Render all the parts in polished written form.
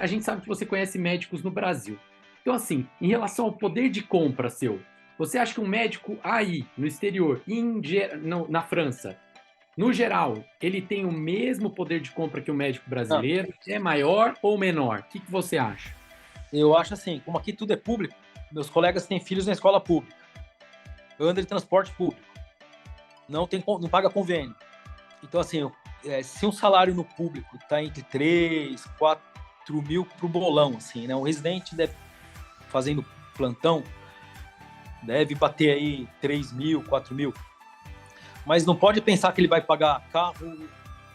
a gente sabe que você conhece médicos no Brasil. Então, assim, em relação ao poder de compra seu, você acha que um médico aí, no exterior, na França, no geral, ele tem o mesmo poder de compra que o médico Não, brasileiro? É maior ou menor? O que você acha? eu acho assim, como aqui tudo é público, meus colegas têm filhos na escola pública, andam de transporte público, não paga convênio. Então, assim, se um salário no público está entre 3, 4 mil pro bolão, assim, né? Um residente deve, fazendo plantão, deve bater aí 3 mil, 4 mil. Mas não pode pensar que ele vai pagar carro,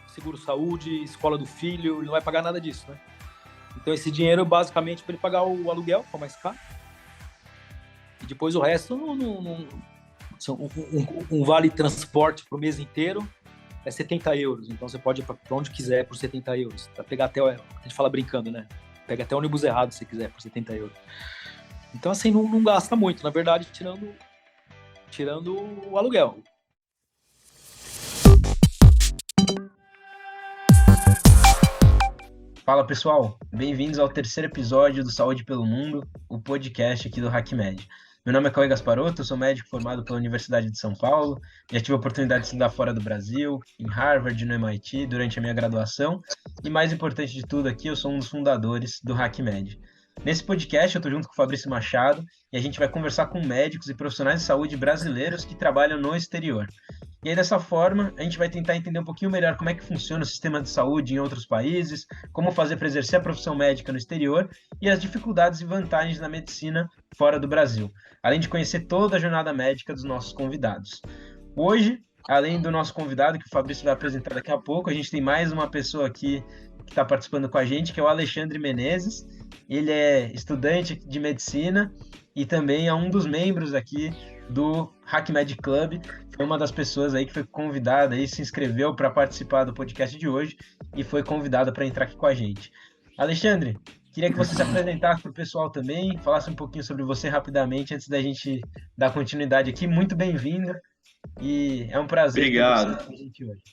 seguro-saúde, escola do filho, ele não vai pagar nada disso, né? Então, esse dinheiro é basicamente para ele pagar o aluguel, que é o mais caro. E depois o resto, um vale transporte para o mês inteiro é 70 euros. Então, você pode ir para onde quiser por 70 euros. Pra pegar até, a gente fala brincando, né? Pega até o ônibus errado se quiser por 70 euros. Então, assim, não gasta muito, na verdade, tirando o aluguel. Fala pessoal, bem-vindos ao terceiro episódio do Saúde pelo Mundo, o podcast aqui do HackMed. Meu nome é Cauê Gasparotto, eu sou médico formado pela Universidade de São Paulo, já tive a oportunidade de estudar fora do Brasil, em Harvard, no MIT, durante a minha graduação, e mais importante de tudo aqui, eu sou um dos fundadores do HackMed. Nesse podcast eu estou junto com o Fabrício Machado e a gente vai conversar com médicos e profissionais de saúde brasileiros que trabalham no exterior. E aí, dessa forma, a gente vai tentar entender um pouquinho melhor como é que funciona o sistema de saúde em outros países, como fazer para exercer a profissão médica no exterior e as dificuldades e vantagens da medicina fora do Brasil, além de conhecer toda a jornada médica dos nossos convidados. Hoje, além do nosso convidado, que o Fabrício vai apresentar daqui a pouco, a gente tem mais uma pessoa aqui que está participando com a gente, que é o Alexandre Menezes. Ele é estudante de medicina e também é um dos membros aqui do HackMed Club. Foi uma das pessoas aí que foi convidada aí, se inscreveu para participar do podcast de hoje e foi convidada para entrar aqui com a gente. Alexandre, queria que você se apresentasse para o pessoal também, falasse um pouquinho sobre você rapidamente antes da gente dar continuidade aqui. Muito bem-vindo e é um prazer ter você Obrigado. com a gente hoje.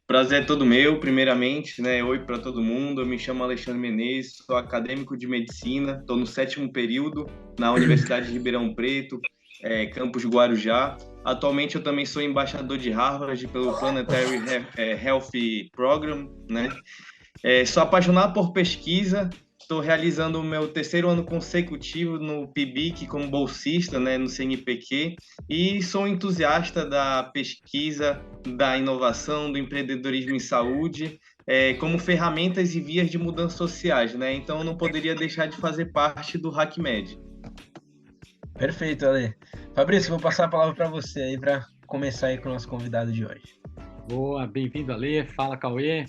Prazer é todo meu, primeiramente, né? Oi para todo mundo. Eu me chamo Alexandre Menezes, sou acadêmico de medicina, estou no 7º período na Universidade de Ribeirão Preto, campus Guarujá. Atualmente eu também sou embaixador de Harvard pelo Planetary Health Program, né? Sou apaixonado por pesquisa. Estou realizando o meu 3º ano consecutivo no PIBIC como bolsista, né, no CNPq, e sou entusiasta da pesquisa, da inovação, do empreendedorismo em saúde, como ferramentas e vias de mudanças sociais, né? Então eu não poderia deixar de fazer parte do HackMed. Perfeito, Ale. Fabrício, vou passar a palavra para você aí para começar aí com o nosso convidado de hoje. Boa, bem-vindo, Ale. Fala, Cauê.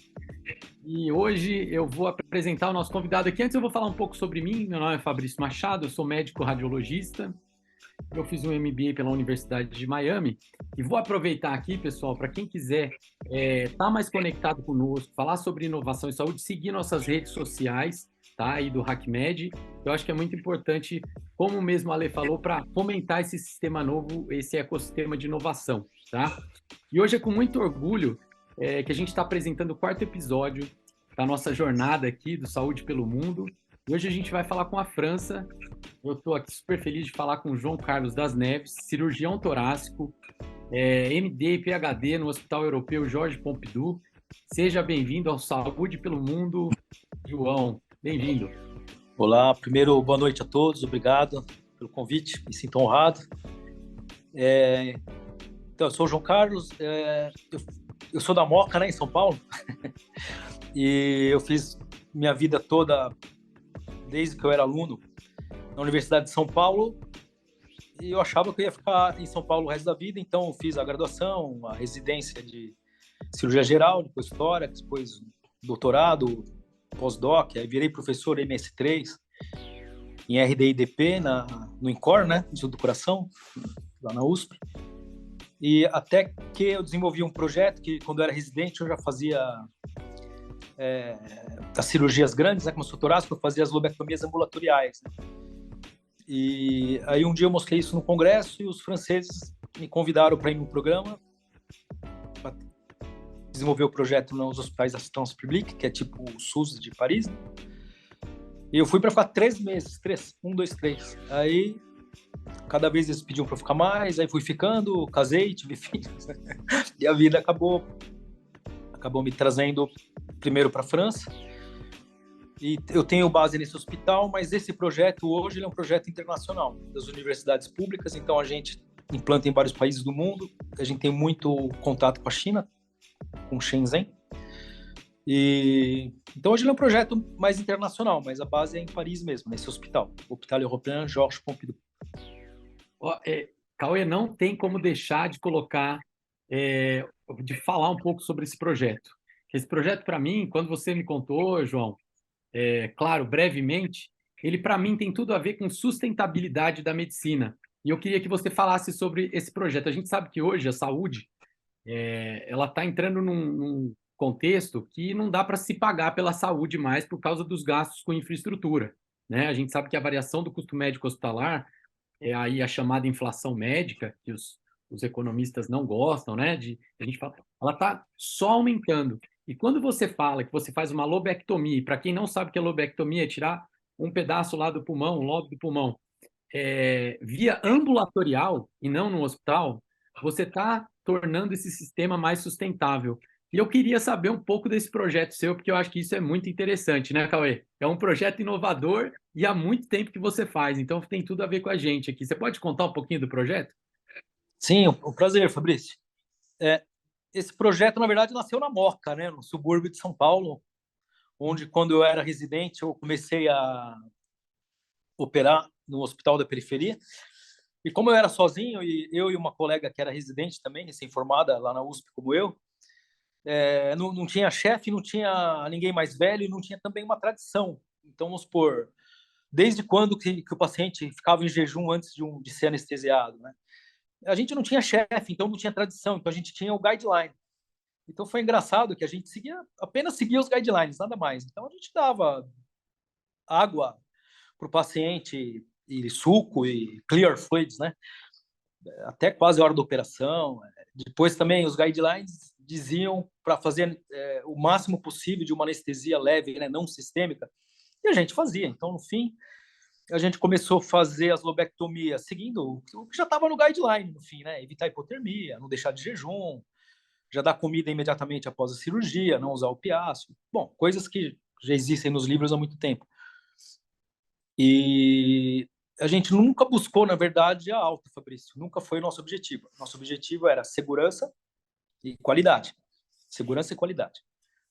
E hoje eu vou apresentar o nosso convidado aqui. Antes eu vou falar um pouco sobre mim. Meu nome é Fabrício Machado, eu sou médico radiologista. Eu fiz um MBA pela Universidade de Miami e vou aproveitar aqui, pessoal, para quem quiser estar mais conectado conosco, falar sobre inovação e saúde, seguir nossas redes sociais, tá? Aí do HackMed. Eu acho que é muito importante, como o mesmo Ale falou, para fomentar esse sistema novo, esse ecossistema de inovação, tá? E hoje é com muito orgulho que a gente está apresentando o 4º episódio da nossa jornada aqui do Saúde pelo Mundo. E hoje a gente vai falar com a França. Eu estou aqui super feliz de falar com o João Carlos das Neves, cirurgião torácico, MD e PhD no Hospital Europeu Georges Pompidou. Seja bem-vindo ao Saúde pelo Mundo, João. Bem-vindo. Olá, primeiro, boa noite a todos, obrigado pelo convite, me sinto honrado. Então, eu sou o João Carlos, eu sou da Moca, né, em São Paulo, e eu fiz minha vida toda, desde que eu era aluno, na Universidade de São Paulo, e eu achava que eu ia ficar em São Paulo o resto da vida, então eu fiz a graduação, a residência de cirurgia geral, depois tórax, depois doutorado, pós-doc, aí virei professor MS3, em RD&DP, no INCOR, né, Instituto do Coração, lá na USP. E até que eu desenvolvi um projeto que, quando eu era residente, eu já fazia as cirurgias grandes, né, como sou torácico, eu fazia as lobectomias ambulatoriais. Né? E aí um dia eu mostrei isso no congresso e os franceses me convidaram para ir no programa para desenvolver o projeto nos hospitais d'assistance publique, que é tipo o SUS de Paris. Né? E eu fui para ficar 3 meses, 3. Aí, cada vez eles pediam para ficar mais, aí fui ficando, casei, tive filhos. E a vida acabou me trazendo primeiro para a França. E eu tenho base nesse hospital, mas esse projeto hoje ele é um projeto internacional das universidades públicas, então a gente implanta em vários países do mundo, a gente tem muito contato com a China, com Shenzhen, e então hoje ele é um projeto mais internacional, mas a base é em Paris mesmo, nesse hospital, Hôpital Européen Georges Pompidou. Cauê, não tem como deixar de colocar, de falar um pouco sobre esse projeto. Esse projeto, para mim, quando você me contou, João, claro, brevemente, ele para mim tem tudo a ver com sustentabilidade da medicina. E eu queria que você falasse sobre esse projeto. A gente sabe que hoje a saúde ela está entrando num contexto que não dá para se pagar pela saúde mais por causa dos gastos com infraestrutura, né? A gente sabe que a variação do custo médico hospitalar é aí a chamada inflação médica, que os economistas não gostam, né? A gente fala, ela está só aumentando. E quando você fala que você faz uma lobectomia, para quem não sabe o que é lobectomia, é tirar um pedaço lá do pulmão, um lobo do pulmão, via ambulatorial e não no hospital, você está tornando esse sistema mais sustentável. E eu queria saber um pouco desse projeto seu, porque eu acho que isso é muito interessante, né, Cauê? É um projeto inovador e há muito tempo que você faz, então tem tudo a ver com a gente aqui. Você pode contar um pouquinho do projeto? Sim, um prazer, Fabrício. Esse projeto, na verdade, nasceu na Moca, né, no subúrbio de São Paulo, onde, quando eu era residente, eu comecei a operar no hospital da periferia. E como eu era sozinho, e eu e uma colega que era residente também, recém-formada lá na USP como eu, não tinha chefe, não tinha ninguém mais velho e não tinha também uma tradição. Então, vamos supor, desde quando que o paciente ficava em jejum antes de ser anestesiado, né? A gente não tinha chefe, então não tinha tradição, então a gente tinha o guideline. Então foi engraçado que a gente apenas seguia os guidelines, nada mais. Então a gente dava água para o paciente, e suco e clear fluids, né? Até quase a hora da operação. Depois também os guidelines diziam para fazer o máximo possível de uma anestesia leve, né, não sistêmica, e a gente fazia. Então, no fim, a gente começou a fazer as lobectomias seguindo o que já estava no guideline, no fim, né? Evitar hipotermia, não deixar de jejum, já dar comida imediatamente após a cirurgia, não usar opiáceo. Bom, coisas que já existem nos livros há muito tempo. E a gente nunca buscou, na verdade, a alta, Fabrício. Nunca foi o nosso objetivo. Nosso objetivo era segurança e qualidade. Segurança e qualidade.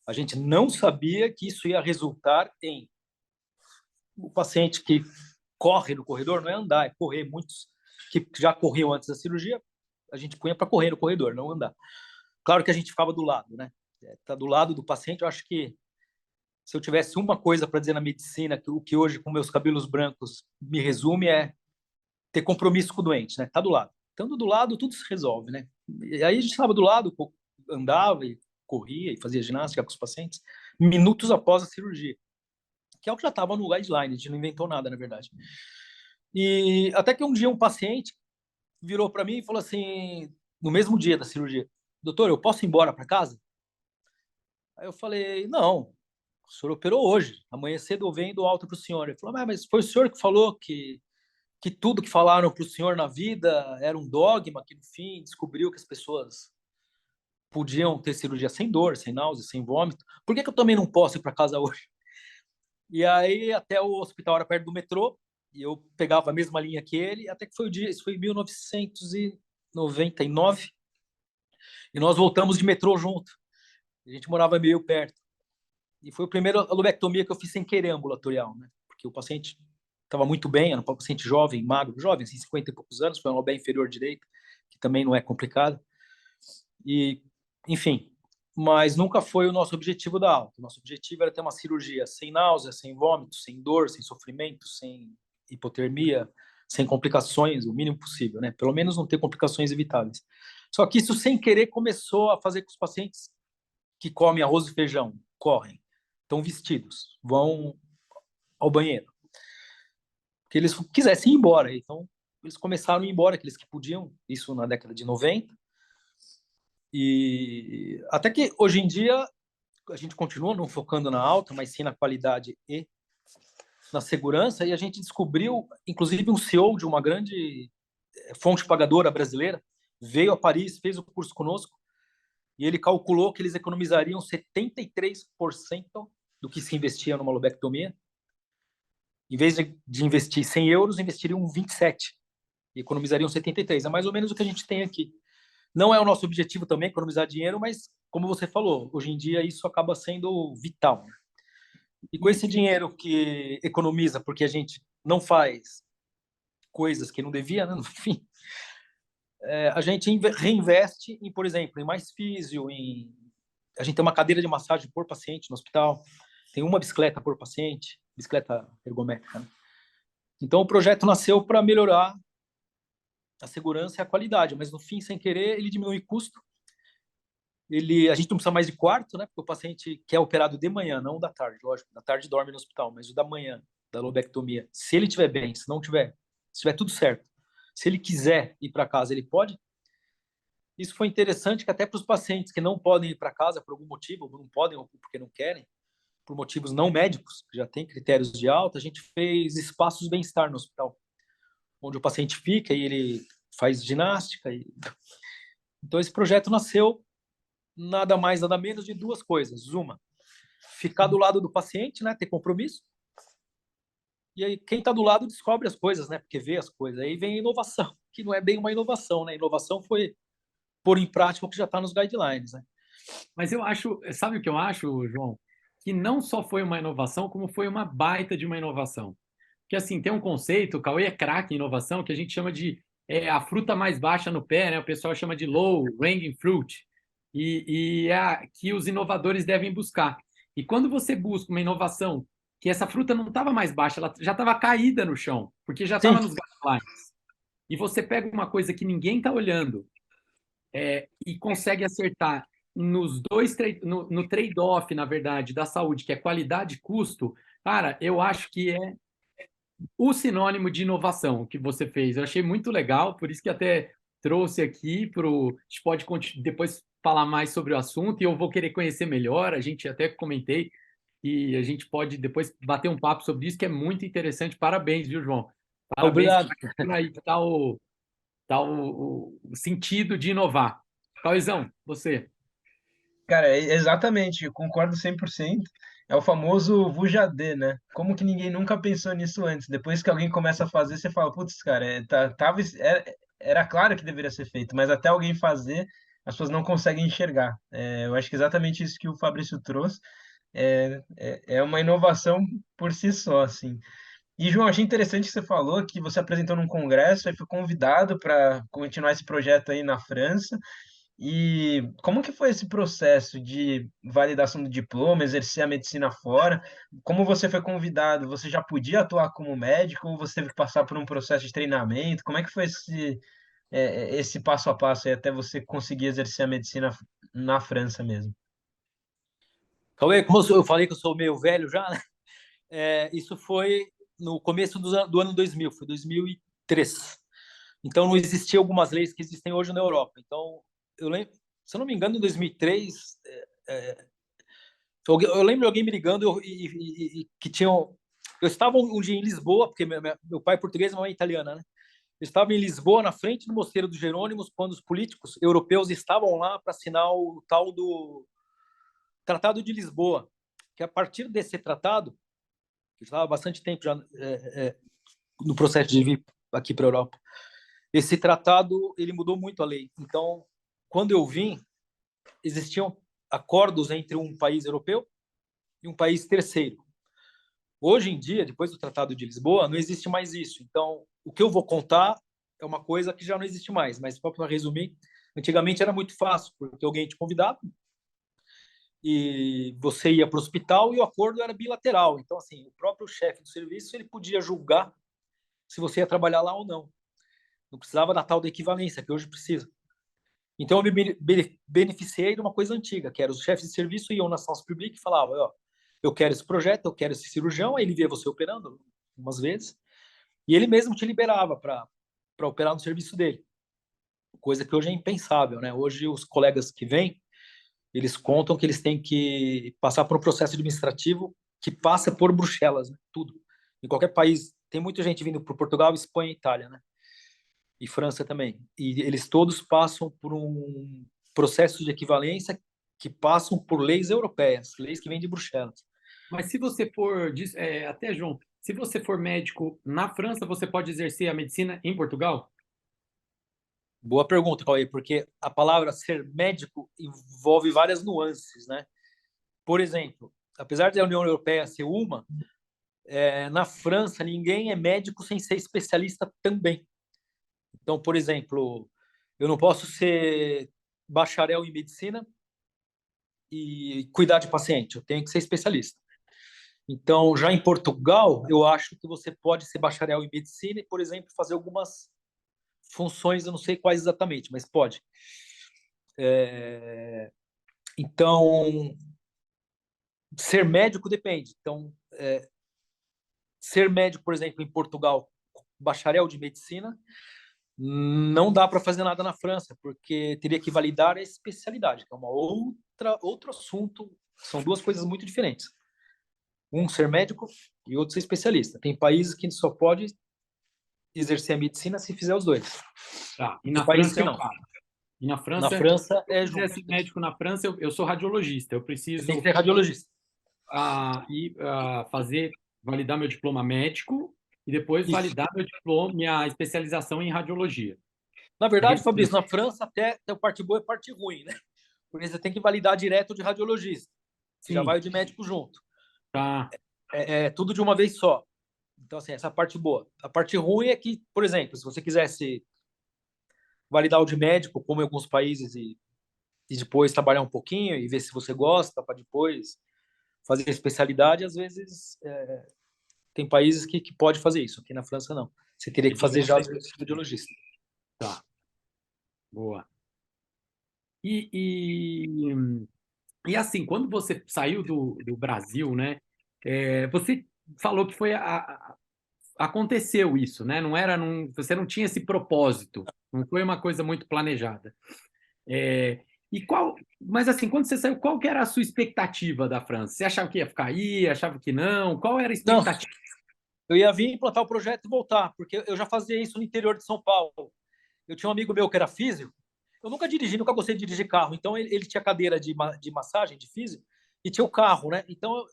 A gente não sabia que isso ia resultar em o paciente que corre no corredor, não é andar, é correr. Muitos que já corriam antes da cirurgia, a gente punha para correr no corredor, não andar. Claro que a gente ficava do lado, né? Tá do lado do paciente. Eu acho que se eu tivesse uma coisa para dizer na medicina, que o que hoje, com meus cabelos brancos, me resume é ter compromisso com o doente, né? Tá do lado. Estando do lado, tudo se resolve, né? E aí a gente estava do lado, andava e corria e fazia ginástica com os pacientes minutos após a cirurgia, que é o que já estava no guideline, a gente não inventou nada, na verdade. E até que um dia um paciente virou para mim e falou assim, no mesmo dia da cirurgia: doutor, eu posso ir embora para casa? Aí eu falei: não, o senhor operou hoje, amanhã cedo eu venho e dou alta para o senhor. Ele falou: mas foi o senhor que falou que tudo que falaram para o senhor na vida era um dogma, que no fim descobriu que as pessoas podiam ter cirurgia sem dor, sem náusea, sem vômito. Por que eu também não posso ir para casa hoje? E aí até o hospital era perto do metrô, e eu pegava a mesma linha que ele, até que foi o dia, isso foi em 1999, e nós voltamos de metrô junto. A gente morava meio perto. E foi a primeira lobectomia que eu fiz sem querer ambulatorial, né? Porque o paciente estava muito bem, era um paciente jovem, magro, jovem, assim, 50 e poucos anos, foi um lobé inferior direito, que também não é complicado. E, enfim, mas nunca foi o nosso objetivo da alta. O nosso objetivo era ter uma cirurgia sem náusea, sem vômito, sem dor, sem sofrimento, sem hipotermia, sem complicações, o mínimo possível, né? Pelo menos não ter complicações evitáveis. Só que isso, sem querer, começou a fazer com os pacientes que comem arroz e feijão, correm, estão vestidos, vão ao banheiro, que eles quisessem ir embora. Então, eles começaram a ir embora, aqueles que podiam, isso na década de 90. E até que, hoje em dia, a gente continua não focando na alta, mas sim na qualidade e na segurança e a gente descobriu, inclusive um CEO de uma grande fonte pagadora brasileira, veio a Paris, fez o curso conosco e ele calculou que eles economizariam 73% do que se investia numa lobectomia. Em vez de investir 100 euros, investiriam 27 e economizariam 73. É mais ou menos o que a gente tem aqui. Não é o nosso objetivo também economizar dinheiro, mas, como você falou, hoje em dia isso acaba sendo vital. E com esse dinheiro que economiza, porque a gente não faz coisas que não devia, né? No fim, a gente reinveste em, por exemplo, em mais físio, a gente tem uma cadeira de massagem por paciente no hospital, tem uma bicicleta por paciente, bicicleta ergométrica, né? Então, o projeto nasceu para melhorar a segurança e a qualidade, mas no fim, sem querer, ele diminui custo. A gente não precisa mais de quarto, né? Porque o paciente que é operado de manhã, não da tarde, lógico, da tarde dorme no hospital, mas o da manhã, da lobectomia, se ele estiver bem, se não tiver, se tiver tudo certo, se ele quiser ir para casa, ele pode. Isso foi interessante que até para os pacientes que não podem ir para casa por algum motivo, não podem ou porque não querem, por motivos não médicos, que já tem critérios de alta, a gente fez espaços de bem-estar no hospital, onde o paciente fica e ele faz ginástica. Então, esse projeto nasceu nada mais, nada menos de duas coisas. Uma, ficar do lado do paciente, né, ter compromisso. E aí, quem está do lado descobre as coisas, né, porque vê as coisas. Aí vem a inovação, que não é bem uma inovação, né? A inovação foi pôr em prática o que já está nos guidelines, né? Mas eu acho, sabe o que eu acho, João? Que não só foi uma inovação, como foi uma baita de uma inovação. Porque, assim, tem um conceito, o Cauê é craque em inovação, que a gente chama de a fruta mais baixa no pé, né? O pessoal chama de low hanging fruit, e é a que os inovadores devem buscar. E quando você busca uma inovação que essa fruta não estava mais baixa, ela já estava caída no chão, porque já estava nos guidelines, e você pega uma coisa que ninguém está olhando e consegue acertar nos dois no trade-off, na verdade, da saúde, que é qualidade e custo, cara, eu acho que é o sinônimo de inovação que você fez. Eu achei muito legal, por isso que até trouxe aqui para o. A gente pode depois falar mais sobre o assunto e eu vou querer conhecer melhor. A gente até comentei e a gente pode depois bater um papo sobre isso, que é muito interessante. Parabéns, viu, João? Parabéns. Obrigado. Aí está o sentido de inovar. Cauizão, você. Cara, exatamente, eu concordo 100%. É o famoso VUJAD, né? Como que ninguém nunca pensou nisso antes? Depois que alguém começa a fazer, você fala, putz, cara, era claro que deveria ser feito, mas até alguém fazer, as pessoas não conseguem enxergar. Eu acho que é exatamente isso que o Fabrício trouxe é uma inovação por si só, assim. E, João, achei interessante que você falou que você apresentou num congresso e foi convidado para continuar esse projeto aí na França. E como que foi esse processo de validação do diploma, exercer a medicina fora? Como você foi convidado? Você já podia atuar como médico ou você teve que passar por um processo de treinamento? Como é que foi esse passo a passo aí até você conseguir exercer a medicina na França mesmo? Cauê, como eu falei que eu sou meio velho já, né? Isso foi no começo do ano 2000, foi 2003. Então, não existiam algumas leis que existem hoje na Europa. Então, eu lembro, se eu não me engano, em 2003, eu lembro de alguém me ligando e que tinham... Eu estava um dia em Lisboa, porque meu pai é português e minha mãe é italiana, né? Eu estava em Lisboa, na frente do Mosteiro dos Jerônimos, quando os políticos europeus estavam lá para assinar o tal do Tratado de Lisboa, que a partir desse tratado, que estava há bastante tempo já no processo de vir aqui para a Europa, esse tratado ele mudou muito a lei. Então, quando eu vim, existiam acordos entre um país europeu e um país terceiro. Hoje em dia, depois do Tratado de Lisboa, não existe mais isso. Então, o que eu vou contar é uma coisa que já não existe mais. Mas, só para resumir, antigamente era muito fácil, porque alguém te convidava e você ia para o hospital e o acordo era bilateral. Então, assim, o próprio chefe do serviço ele podia julgar se você ia trabalhar lá ou não. Não precisava da tal da equivalência, que hoje precisa. Então, eu me beneficiei de uma coisa antiga, que era os chefes de serviço iam na Sciences Publique e falavam, ó, eu quero esse projeto, eu quero esse cirurgião, aí ele via você operando umas vezes, e ele mesmo te liberava para operar no serviço dele. Coisa que hoje é impensável, né? Hoje, os colegas que vêm, eles contam que eles têm que passar por um processo administrativo que passa por Bruxelas, né? Tudo. Em qualquer país, tem muita gente vindo para Portugal, Espanha e Itália, né? E França também. E eles todos passam por um processo de equivalência que passam por leis europeias, leis que vêm de Bruxelas. Mas se você for, até João, se você for médico na França, você pode exercer a medicina em Portugal? Boa pergunta, Cauê, porque a palavra ser médico envolve várias nuances, né? Por exemplo, apesar da União Europeia ser uma, na França ninguém é médico sem ser especialista também. Então, por exemplo, eu não posso ser bacharel em medicina e cuidar de paciente, eu tenho que ser especialista. Então, já em Portugal, eu acho que você pode ser bacharel em medicina e, por exemplo, fazer algumas funções, eu não sei quais exatamente, mas pode. Então, ser médico depende. Então, ser médico, por exemplo, em Portugal, bacharel de medicina, não dá para fazer nada na França, porque teria que validar a especialidade, que é outro assunto, são duas coisas muito diferentes. Um ser médico e outro ser especialista. Tem países que só pode exercer a medicina se fizer os dois. Tá. E na países França que não. E na França, Na França se eu quiser ser médico na França, eu sou radiologista. Eu preciso tem que ser radiologista. Validar meu diploma médico e depois Isso. validar meu diploma, minha especialização em radiologia. Na verdade, Fabrício, na França até tem parte boa e parte ruim, né? Porque você tem que validar direto de radiologista. Você já vai de médico junto. Tá. É tudo de uma vez só. Então, assim, essa é a parte boa. A parte ruim é que, por exemplo, se você quisesse validar o de médico, como em alguns países, e depois trabalhar um pouquinho e ver se você gosta, para depois fazer a especialidade, às vezes tem países que pode fazer isso. Aqui na França, não. Você teria que fazer já de radiologista. Tá. Boa. E assim, quando você saiu do Brasil, né? Você falou que aconteceu isso, né? Você não tinha esse propósito, não foi uma coisa muito planejada. Mas assim, quando você saiu, qual que era a sua expectativa da França? Você achava que ia ficar aí, achava que não? Qual era a expectativa? Não, eu ia vir implantar o projeto e voltar, porque eu já fazia isso no interior de São Paulo. Eu tinha um amigo meu que era físico. Eu nunca dirigi, nunca gostei de dirigir carro. Então, ele tinha cadeira de massagem, de físico, e tinha o carro, né? Então,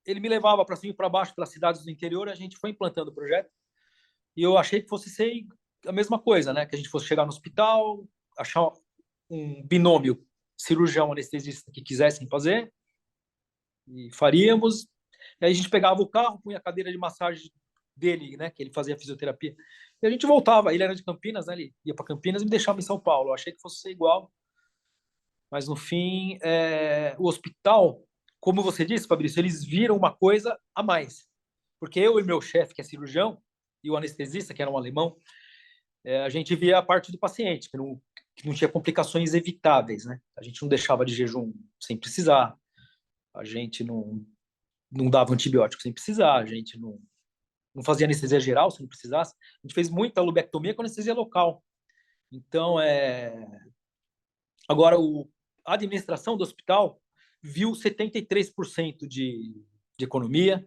ele me levava para cima e para baixo pelas cidades do interior, a gente foi implantando o projeto. E eu achei que fosse ser a mesma coisa, né? Que a gente fosse chegar no hospital, achar um binômio cirurgião anestesista que quisessem fazer, e faríamos. E aí a gente pegava o carro, punha a cadeira de massagem dele, né? Que ele fazia fisioterapia. E a gente voltava. Ele era de Campinas, né? Ele ia para Campinas e me deixava em São Paulo. Eu achei que fosse ser igual. Mas, no fim, o hospital, como você disse, Fabrício, eles viram uma coisa a mais. Porque eu e meu chefe, que é cirurgião, e o anestesista, que era um alemão, a gente via a parte do paciente, que não tinha complicações evitáveis, né? A gente não deixava de jejum sem precisar, a gente não dava antibiótico sem precisar, a gente não fazia anestesia geral se não precisasse. A gente fez muita lobectomia com anestesia local. Então, agora, a administração do hospital viu 73% de economia,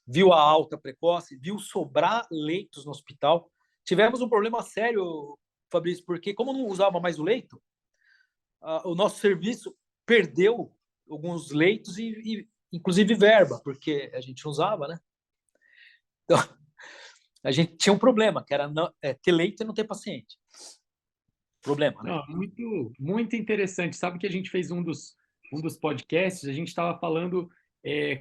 viu a alta precoce, viu sobrar leitos no hospital. Tivemos um problema sério, Fabrício, porque como não usava mais o leito, o nosso serviço perdeu alguns leitos e inclusive verba, porque a gente não usava, né? Então, a gente tinha um problema, que era ter leito e não ter paciente. Problema, né? Não, muito, muito interessante. Sabe que a gente fez um dos podcasts, a gente estava falando,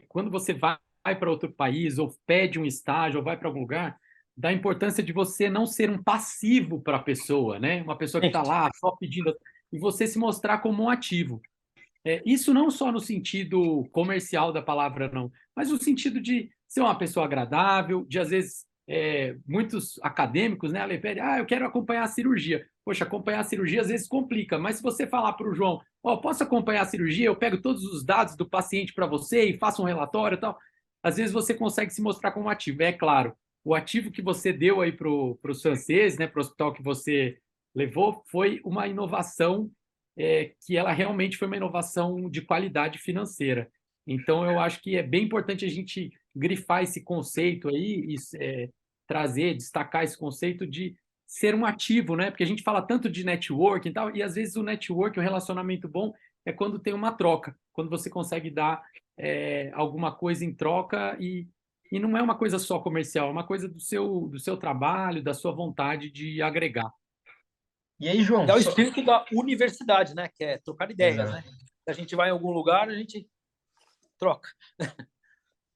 quando você vai para outro país, ou pede um estágio, ou vai para algum lugar, da importância de você não ser um passivo para a pessoa, né? Uma pessoa que está lá só pedindo, e você se mostrar como um ativo. Isso não só no sentido comercial da palavra, não, mas no sentido de ser uma pessoa agradável, de às vezes muitos acadêmicos, né, pedem, eu quero acompanhar a cirurgia. Poxa, acompanhar a cirurgia às vezes complica, mas se você falar para o João, posso acompanhar a cirurgia, eu pego todos os dados do paciente para você e faço um relatório e tal, às vezes você consegue se mostrar como ativo. É claro, o ativo que você deu aí para os franceses, né, para o hospital que você levou, foi uma inovação que ela realmente foi uma inovação de qualidade financeira. Então, eu acho que é bem importante a gente grifar esse conceito aí e trazer, destacar esse conceito de ser um ativo, né? Porque a gente fala tanto de networking e tal, e às vezes o network, o relacionamento bom, é quando tem uma troca, quando você consegue dar alguma coisa em troca e não é uma coisa só comercial, é uma coisa do seu trabalho, da sua vontade de agregar. E aí, João? É o espírito da universidade, né? Que é trocar ideias, Exato. né? Se a gente vai em algum lugar, a gente troca.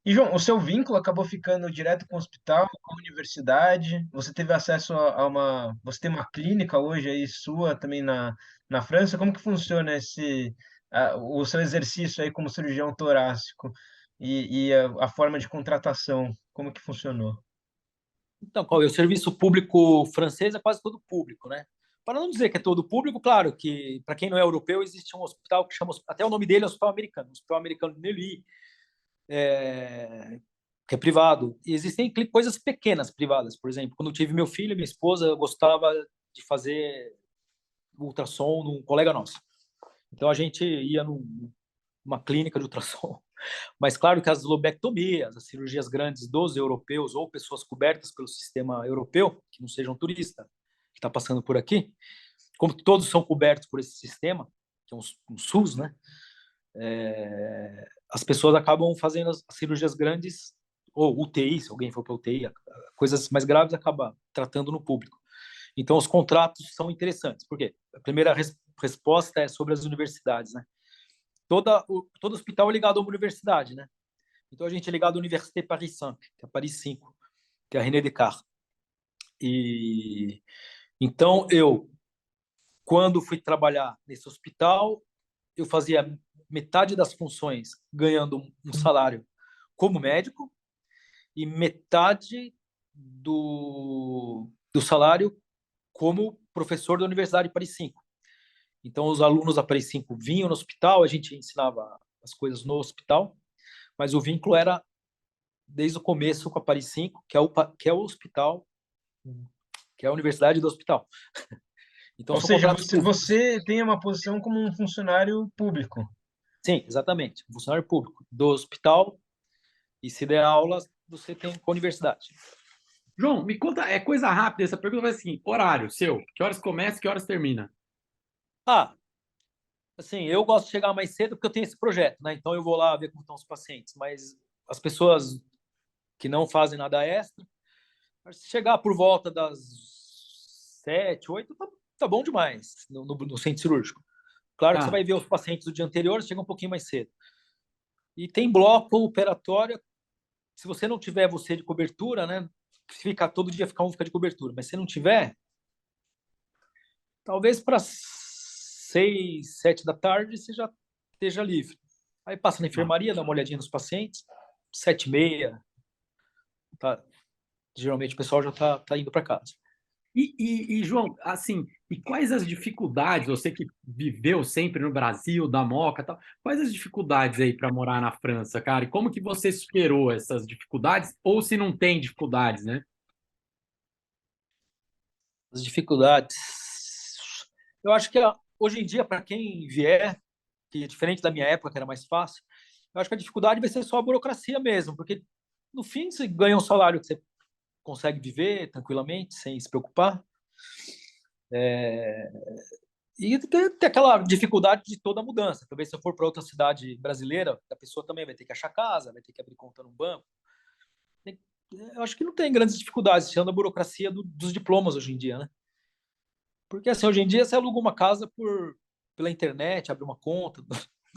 E, João, o seu vínculo acabou ficando direto com o hospital, com a universidade. Você teve acesso a uma. Você tem uma clínica hoje aí sua também na França. Como que funciona o seu exercício aí como cirurgião torácico e a forma de contratação? Como que funcionou? Então, qual é o serviço público francês? É quase todo público, né? Para não dizer que é todo público, claro que para quem não é europeu existe um hospital que chama, até o nome dele é Hospital Americano, Hospital Americano de Neuilly, que é privado. E existem coisas pequenas privadas, por exemplo, quando eu tive meu filho, minha esposa, eu gostava de fazer ultrassom num colega nosso. Então a gente ia numa clínica de ultrassom. Mas claro que as lobectomias, as cirurgias grandes dos europeus ou pessoas cobertas pelo sistema europeu, que não sejam turistas, que está passando por aqui, como todos são cobertos por esse sistema, que é um SUS, né? As pessoas acabam fazendo as cirurgias grandes, ou UTI, se alguém for para UTI, coisas mais graves acaba tratando no público. Então, os contratos são interessantes. Por quê? A primeira resposta é sobre as universidades, né? Todo hospital é ligado a uma universidade, né? Então, a gente é ligado à Université Paris 5, que é Paris 5, que é a René Descartes. E então, quando fui trabalhar nesse hospital, eu fazia metade das funções ganhando um salário como médico e metade do salário como professor da Universidade de Paris 5. Então, os alunos da Paris 5 vinham no hospital, a gente ensinava as coisas no hospital, mas o vínculo era desde o começo com a Paris 5, que é o hospital, que é a universidade do hospital. Então, Ou são seja, contratos públicos. você tem uma posição como um funcionário público. Sim, exatamente. Um funcionário público do hospital, e se der aula, você tem com a universidade. João, me conta, é coisa rápida, essa pergunta vai assim, horário seu, que horas começa, que horas termina? Assim, eu gosto de chegar mais cedo porque eu tenho esse projeto, né? Então eu vou lá ver como estão os pacientes, mas as pessoas que não fazem nada extra, se chegar por volta das 7, 8, tá bom demais no centro cirúrgico. Claro que você Tá. vai ver os pacientes do dia anterior, chega um pouquinho mais cedo. E tem bloco operatório, se você não tiver você de cobertura, né? Ficar todo dia fica de cobertura, mas se não tiver, talvez para 6, 7 da tarde você já esteja livre. Aí passa na enfermaria, dá uma olhadinha nos pacientes, 7h30, tá? Geralmente o pessoal já tá indo para casa. João, assim, e quais as dificuldades, você que viveu sempre no Brasil, da Moca e tal, quais as dificuldades aí para morar na França, cara? E como que você superou essas dificuldades? Ou se não tem dificuldades, né? As dificuldades. Eu acho que hoje em dia, para quem vier, que é diferente da minha época, que era mais fácil, eu acho que a dificuldade vai ser só a burocracia mesmo, porque no fim você ganha um salário que você consegue viver tranquilamente, sem se preocupar. E tem aquela dificuldade de toda mudança. Talvez se eu for para outra cidade brasileira, a pessoa também vai ter que achar casa, vai ter que abrir conta no banco. Eu acho que não tem grandes dificuldades, tirando a burocracia dos diplomas hoje em dia, né? Porque assim, hoje em dia você aluga uma casa pela internet, abre uma conta.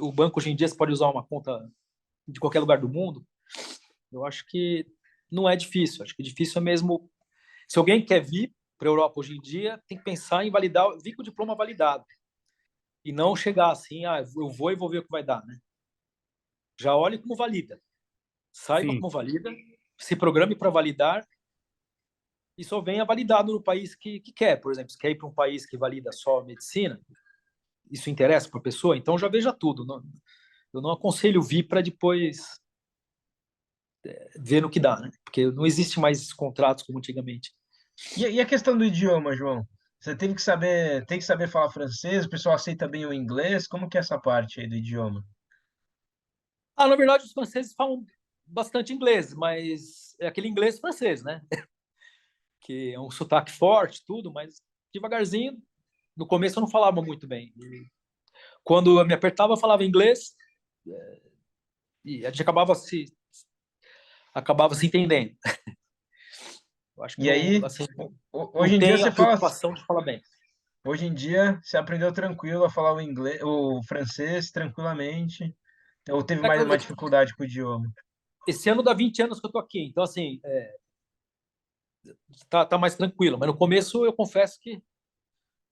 O banco hoje em dia você pode usar uma conta de qualquer lugar do mundo. Eu acho que não é difícil. Acho que difícil é mesmo. Se alguém quer vir para a Europa hoje em dia, tem que pensar em vir com o diploma validado. E não chegar assim, eu vou e vou ver o que vai dar, né? Já olhe como valida. Saiba Sim. como valida, se programe para validar e só venha validado no país que quer. Por exemplo, se quer ir para um país que valida só a medicina, isso interessa para a pessoa, então já veja tudo. Eu não aconselho vir para depois ver no que dá, né? Porque não existe mais contratos como antigamente. E a questão do idioma, João? Você tem que saber falar francês, o pessoal aceita bem o inglês, como que é essa parte aí do idioma? Na verdade, os franceses falam bastante inglês, mas é aquele inglês francês, né? Que é um sotaque forte, tudo, mas devagarzinho. No começo eu não falava muito bem. Quando eu me apertava, eu falava inglês e a gente acabava se entendendo. Eu acho que E aí, assim, hoje não em dia tem você a fala, preocupação de falar bem. hoje em dia você aprendeu tranquilo a falar o inglês, o francês tranquilamente, ou teve É que mais uma dificuldade com o idioma? esse ano dá 20 anos que eu tô aqui, então assim, tá mais tranquilo. Mas no começo eu confesso que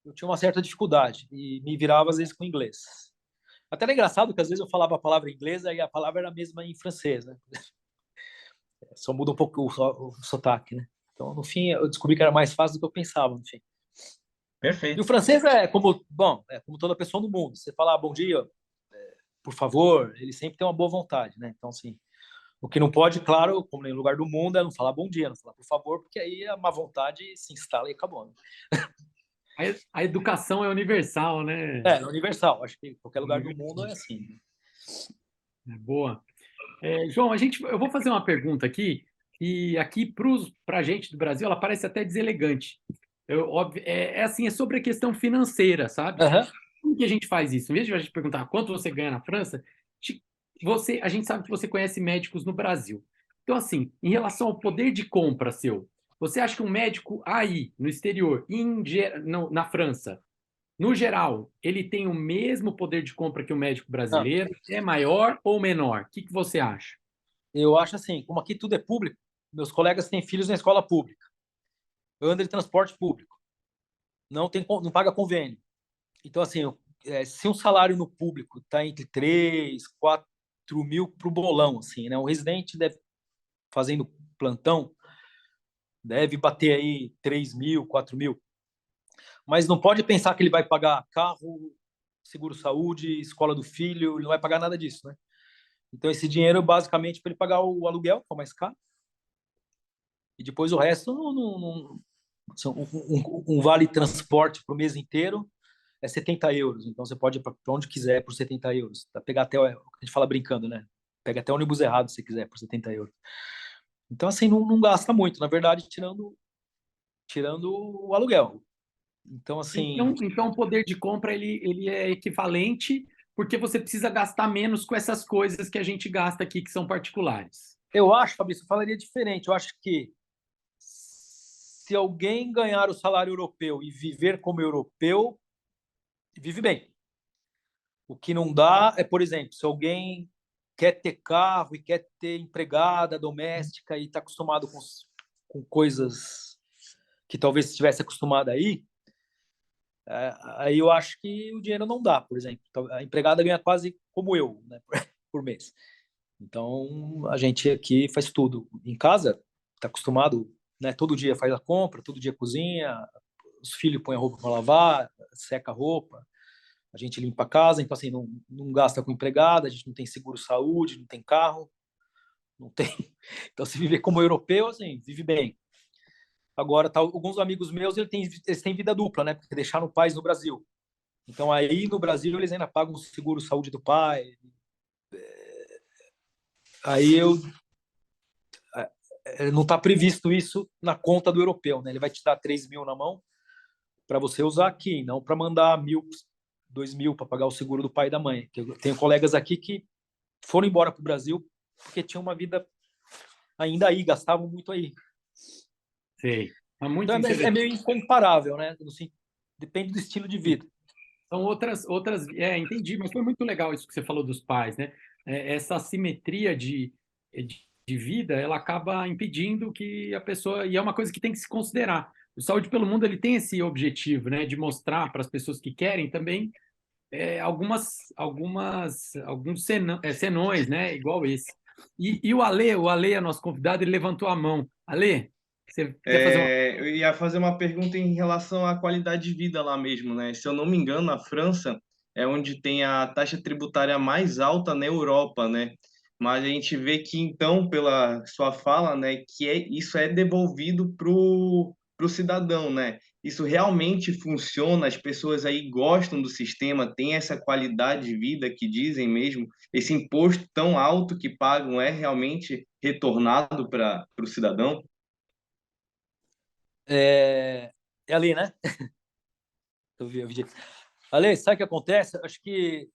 eu tinha uma certa dificuldade e me virava às vezes com inglês. Até era engraçado que às vezes eu falava a palavra em inglês e a palavra era a mesma em francês, né? Só muda um pouco o sotaque, né? Então, no fim, eu descobri que era mais fácil do que eu pensava, no fim. E o Perfeito. francês é como toda pessoa no mundo. Você falar bom dia, por favor, ele sempre tem uma boa vontade, né? Então, assim, o que não pode, claro, como em lugar do mundo, é não falar bom dia, não falar por favor, porque aí a má vontade se instala e acabou. Né? A educação é universal, né? É universal. Acho que em qualquer lugar do mundo Universal. é assim. É boa. João, eu vou fazer uma pergunta aqui, e aqui para a gente do Brasil, ela parece até deselegante. É sobre a questão financeira, sabe? Uhum. Como que a gente faz isso? Em vez de a gente perguntar quanto você ganha na França, a gente sabe que você conhece médicos no Brasil. Então, assim, em relação ao poder de compra seu, você acha que um médico aí, no exterior, na França, no geral, ele tem o mesmo poder de compra que o médico Não, brasileiro? É maior ou menor? O que você acha? eu acho assim, como aqui tudo é público, meus colegas têm filhos na escola pública, andam de transporte público, não paga convênio. Então, assim, se um salário no público está entre 3, 4 mil para o bolão, assim, né? Um residente deve, fazendo plantão, deve bater aí 3 mil, 4 mil. Mas não pode pensar que ele vai pagar carro, seguro-saúde, escola do filho, ele não vai pagar nada disso, né? Então, esse dinheiro é basicamente para ele pagar o aluguel, que é o mais caro, e depois o resto, um vale transporte para o mês inteiro é 70 euros. Então, você pode ir para onde quiser por 70 euros. Pegar até, a gente fala brincando, né? Pega até o ônibus errado se quiser por 70 euros. Então, assim, não gasta muito, na verdade, tirando o aluguel. Então, assim, Então, o poder de compra ele é equivalente porque você precisa gastar menos com essas coisas que a gente gasta aqui, que são particulares. eu acho, Fabrício, eu falaria diferente. Eu acho que se alguém ganhar o salário europeu e viver como europeu, vive bem. O que não dá é, por exemplo, se alguém quer ter carro e quer ter empregada doméstica e está acostumado com coisas que talvez estivesse acostumado aí eu acho que o dinheiro não dá, por exemplo. A empregada ganha quase como eu, né, por mês. Então, a gente aqui faz tudo. Em casa, está acostumado, né, todo dia faz a compra, todo dia cozinha, os filhos põem a roupa para lavar, seca a roupa, a gente limpa a casa, então assim, não gasta com empregada, a gente não tem seguro-saúde, não tem carro, não tem. Então, se viver como europeu, assim, vive bem. Agora, tá, alguns amigos meus, eles têm vida dupla, né? Porque deixaram o pai no Brasil. Então, aí no Brasil, eles ainda pagam o seguro-saúde do pai. Aí não está previsto isso na conta do europeu, né? Ele vai te dar 3 mil na mão para você usar aqui, não para mandar 1.000, 2 mil para pagar o seguro do pai e da mãe. Eu tenho colegas aqui que foram embora para o Brasil porque tinham uma vida ainda aí, gastavam muito aí. Sei. É muito Então é interessante. meio incomparável, né? Assim, depende do estilo de vida. São entendi, mas foi muito legal isso que você falou dos pais, né? Essa assimetria de vida, ela acaba impedindo que a pessoa, e é uma coisa que tem que se considerar. O Saúde pelo Mundo, ele tem esse objetivo, né, de mostrar para as pessoas que querem também alguns senões, né, igual esse. E o Ale é nosso convidado, ele levantou a mão. Ale, você quer fazer uma... Eu ia fazer uma pergunta em relação à qualidade de vida lá mesmo, né? Se eu não me engano, a França é onde tem a taxa tributária mais alta na Europa, né? Mas a gente vê que, então, pela sua fala, né, isso é devolvido pro cidadão, né? isso realmente funciona? As pessoas aí gostam do sistema, têm essa qualidade de vida que dizem mesmo? Esse imposto tão alto que pagam é realmente retornado para o cidadão? É ali, né? Eu vi o vídeo. Ale, sabe o que acontece? Acho que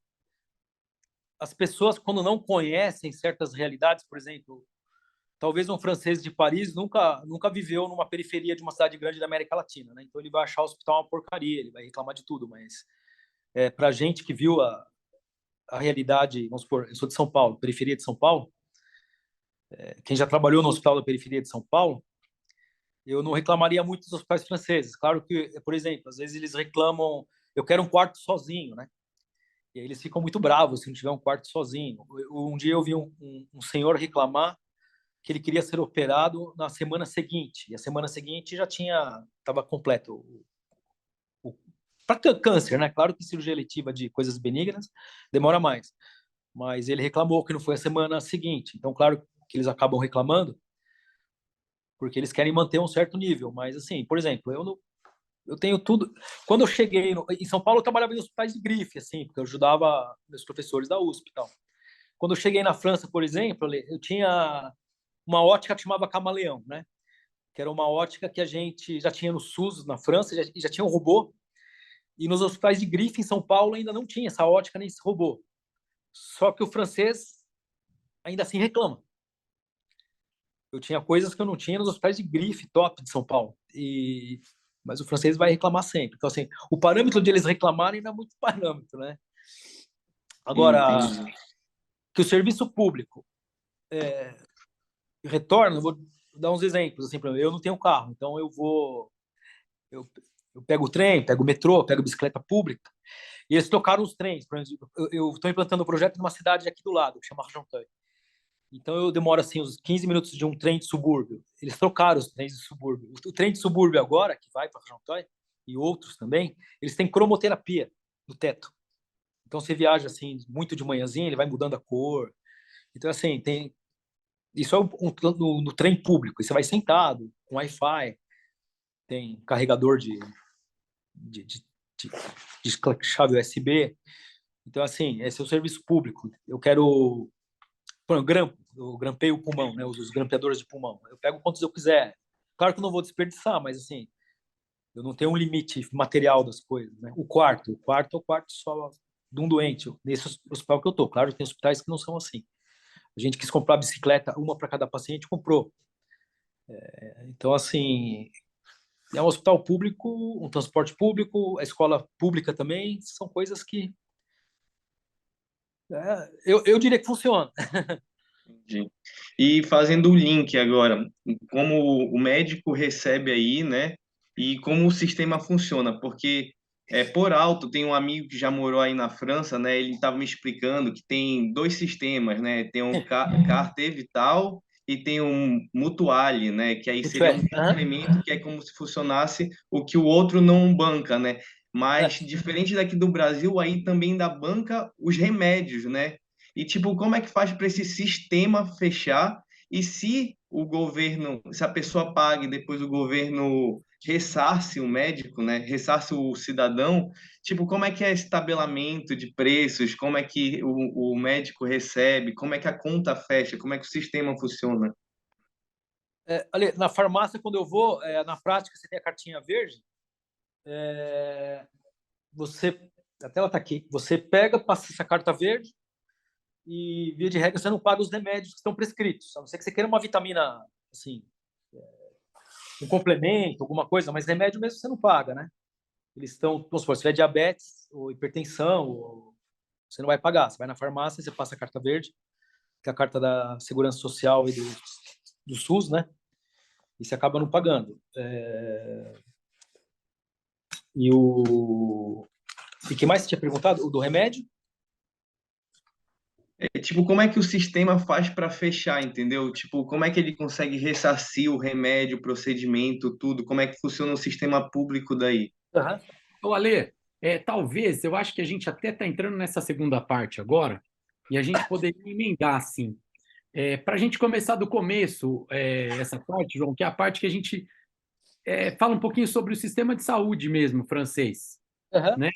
as pessoas, quando não conhecem certas realidades, por exemplo, talvez um francês de Paris nunca viveu numa periferia de uma cidade grande da América Latina, né? Então ele vai achar o hospital uma porcaria, ele vai reclamar de tudo, mas para gente que viu a realidade, vamos supor, eu sou de São Paulo, periferia de São Paulo, quem já trabalhou no hospital da periferia de São Paulo, eu não reclamaria muito dos hospitais franceses. Claro que, por exemplo, às vezes eles reclamam, eu quero um quarto sozinho, né? E aí eles ficam muito bravos se não tiver um quarto sozinho. Um dia eu vi um senhor reclamar que ele queria ser operado na semana seguinte. E a semana seguinte já estava completo para câncer, né? Claro que cirurgia eletiva de coisas benignas demora mais. Mas ele reclamou que não foi a semana seguinte. Então, claro que eles acabam reclamando porque eles querem manter um certo nível. Mas, assim, por exemplo, eu tenho tudo. Quando eu cheguei em São Paulo, eu trabalhava em hospitais de grife, assim, porque eu ajudava meus professores da USP e tal. Quando eu cheguei na França, por exemplo, eu tinha uma ótica que chamava Camaleão, né? Que era uma ótica que a gente já tinha no SUS na França, já tinha um robô, e nos hospitais de grife em São Paulo ainda não tinha essa ótica nem esse robô. Só que o francês ainda assim reclama. Eu tinha coisas que eu não tinha nos hospitais de grife top de São Paulo. Mas o francês vai reclamar sempre. Então, assim, o parâmetro de eles reclamarem não é muito parâmetro, né? Agora, Entendi. que o serviço público retorna, eu vou dar uns exemplos. Assim, eu não tenho carro, então eu, eu pego o trem, pego o metrô, pego a bicicleta pública. E eles trocaram os trens. Por exemplo, eu estou implantando um projeto numa cidade aqui do lado, que chama Argenteuil. Então eu demoro assim uns 15 minutos de um trem de subúrbio. Eles trocaram os trens de subúrbio. O trem de subúrbio agora, que vai para Argenteuil, e outros também, eles têm cromoterapia no teto. Então você viaja assim muito de manhãzinha, ele vai mudando a cor. Então assim, tem isso é no trem público. E você vai sentado, com Wi-Fi, tem carregador de, de, de, de chave USB. Então assim, esse é o serviço público. Eu quero eu grampeio o pulmão, né? Os grampeadores de pulmão. Eu pego quantos eu quiser. Claro que eu não vou desperdiçar, mas assim, eu não tenho um limite material das coisas, né? O quarto é o quarto só de um doente. Nesse hospital que eu tô, claro, tem hospitais que não são assim. A gente quis comprar bicicleta, uma para cada paciente, comprou. Então, assim, é um hospital público, um transporte público, a escola pública também, são coisas que eu diria que funciona. Entendi. E fazendo o link agora, como o médico recebe aí, né? E como o sistema funciona, porque por alto tem um amigo que já morou aí na França, né? Ele estava me explicando que tem dois sistemas, né? Tem um Carte Vital e tem um Mutuale, né? Que aí seria um complemento que é como se funcionasse o que o outro não banca, né? Mas diferente daqui do Brasil, aí também da banca os remédios, né? E, tipo, como é que faz para esse sistema fechar? E se o governo, se a pessoa paga e depois o governo ressarce o médico, né? Ressarce o cidadão, tipo, como é que é esse tabelamento de preços? Como é que o médico recebe? Como é que a conta fecha? Como é que o sistema funciona? Ali, na farmácia, quando eu vou, na prática, você tem a cartinha verde, você, até ela está aqui, você pega, passa essa carta verde, e, via de regra, você não paga os remédios que estão prescritos. A não ser que você queira uma vitamina, assim, um complemento, alguma coisa, mas remédio mesmo você não paga, né? Eles estão, vamos supor, se tiver diabetes ou hipertensão, você não vai pagar. Você vai na farmácia, você passa a carta verde, que é a carta da Segurança Social e do SUS, né? E você acaba não pagando. E que mais você tinha perguntado? O do remédio? Tipo, como é que o sistema faz para fechar, entendeu? Tipo, como é que ele consegue ressarcir o remédio, o procedimento, tudo? Como é que funciona o sistema público daí? Uhum. Ô, Ale, talvez, eu acho que a gente até está entrando nessa segunda parte agora, e a gente poderia emendar assim. Para a gente começar do começo, essa parte, João, que é a parte que a gente fala um pouquinho sobre o sistema de saúde mesmo francês, Aham. né?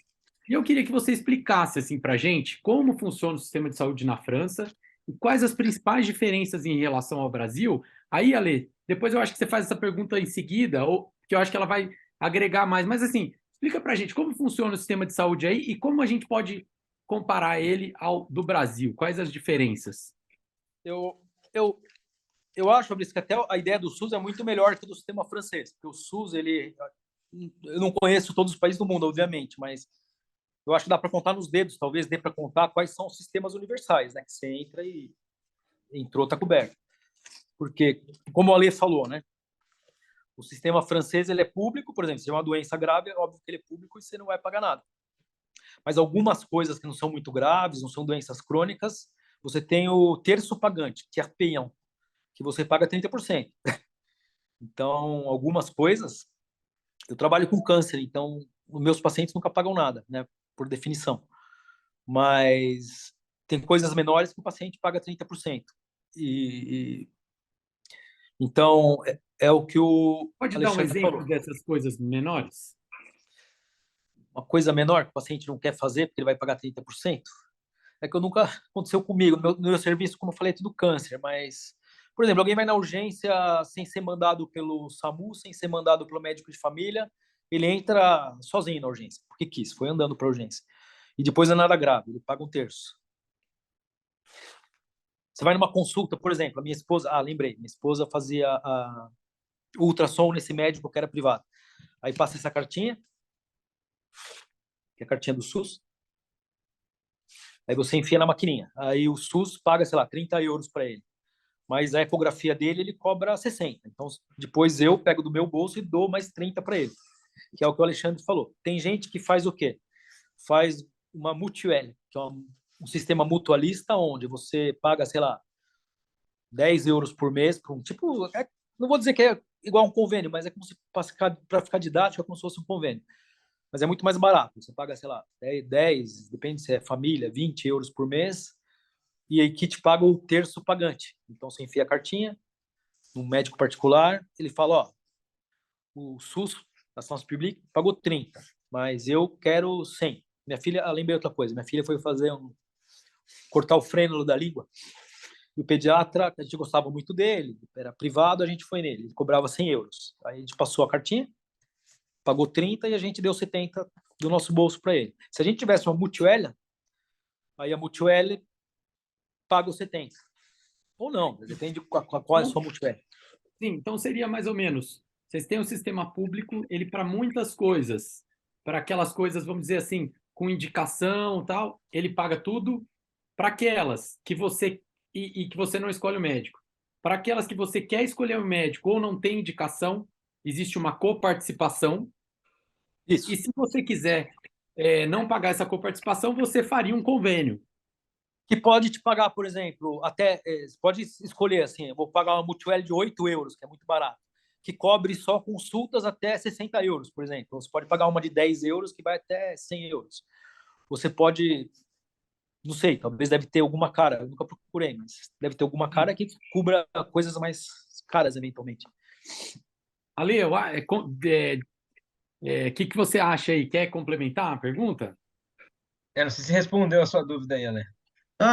E eu queria que você explicasse assim para a gente como funciona o sistema de saúde na França e quais as principais diferenças em relação ao Brasil. Aí, Ale, depois eu acho que você faz essa pergunta em seguida, ou que eu acho que ela vai agregar mais. Mas assim, explica para a gente como funciona o sistema de saúde aí e como a gente pode comparar ele ao do Brasil. Quais as diferenças? Eu, eu, eu acho, Fabrício, que até a ideia do SUS é muito melhor que do sistema francês, porque o SUS, eu não conheço todos os países do mundo, obviamente, mas eu acho que dá para contar nos dedos, talvez dê para contar quais são os sistemas universais, né? Que você entra e entrou, tá coberto. Porque, como o Ale falou, né? O sistema francês ele é público, por exemplo, se é uma doença grave, é óbvio que ele é público e você não vai pagar nada. Mas algumas coisas que não são muito graves, não são doenças crônicas, você tem o terço pagante, que é payant, que você paga 30%. Então, algumas coisas, eu trabalho com câncer, então os meus pacientes nunca pagam nada, né, por definição. Mas tem coisas menores que o paciente paga 30%. Então, é o que o Pode dar um Alexandre exemplo falou. dessas coisas menores? Uma coisa menor que o paciente não quer fazer porque ele vai pagar 30%, é que eu nunca aconteceu comigo. No meu serviço, como eu falei, é tudo câncer, mas, por exemplo, alguém vai na urgência sem ser mandado pelo SAMU, sem ser mandado pelo médico de família, ele entra sozinho na urgência, porque quis, foi andando para a urgência. E depois é nada grave, ele paga um terço. Você vai numa consulta, por exemplo, a minha esposa, lembrei, minha esposa fazia o ultrassom nesse médico que era privado. Aí passa essa cartinha, que é a cartinha do SUS, aí você enfia na maquininha. Aí o SUS paga, sei lá, 30 euros para ele. Mas a ecografia dele, ele cobra 60. Então, depois eu pego do meu bolso e dou mais 30 para ele, que é o que o Alexandre falou. Tem gente que faz o quê? Faz uma mutuelle, que é um sistema mutualista, onde você paga, sei lá, 10 euros por mês, por tipo, não vou dizer que é igual a um convênio, mas é como se, para ficar didático, é como se fosse um convênio. Mas é muito mais barato. Você paga, sei lá, 10, depende se é família, 20 euros por mês, e aí que te paga o terço pagante. Então você enfia a cartinha no médico particular, ele fala, ó, o SUS, a Santé Publique, pagou 30, mas eu quero 100. Minha filha, lembrei outra coisa, minha filha foi fazer cortar o frênulo da língua, e o pediatra, a gente gostava muito dele, era privado, a gente foi nele, ele cobrava 100 euros. Aí a gente passou a cartinha, pagou 30 e a gente deu 70 do nosso bolso para ele. Se a gente tivesse uma mutuelle, aí a mutuelle paga os 70. Ou não, depende de qual é a sua mutuelle. Sim, então seria mais ou menos, vocês têm um sistema público, ele para muitas coisas, para aquelas coisas, vamos dizer assim, com indicação tal, ele paga tudo, para aquelas que você, e que você não escolhe o médico. Para aquelas que você quer escolher o médico ou não tem indicação, existe uma coparticipação, Isso. e se você quiser não pagar essa coparticipação, você faria um convênio. Que pode te pagar, por exemplo, até pode escolher assim, eu vou pagar uma mutuelle de 8 euros, que é muito barato, que cobre só consultas até 60 euros, por exemplo. Você pode pagar uma de 10 euros que vai até 100 euros. Você pode, não sei, talvez deve ter alguma cara, eu nunca procurei, mas deve ter alguma cara que cubra coisas mais caras, eventualmente. Ale, que você acha aí? Quer complementar a pergunta? Eu não sei se respondeu a sua dúvida aí, Ale.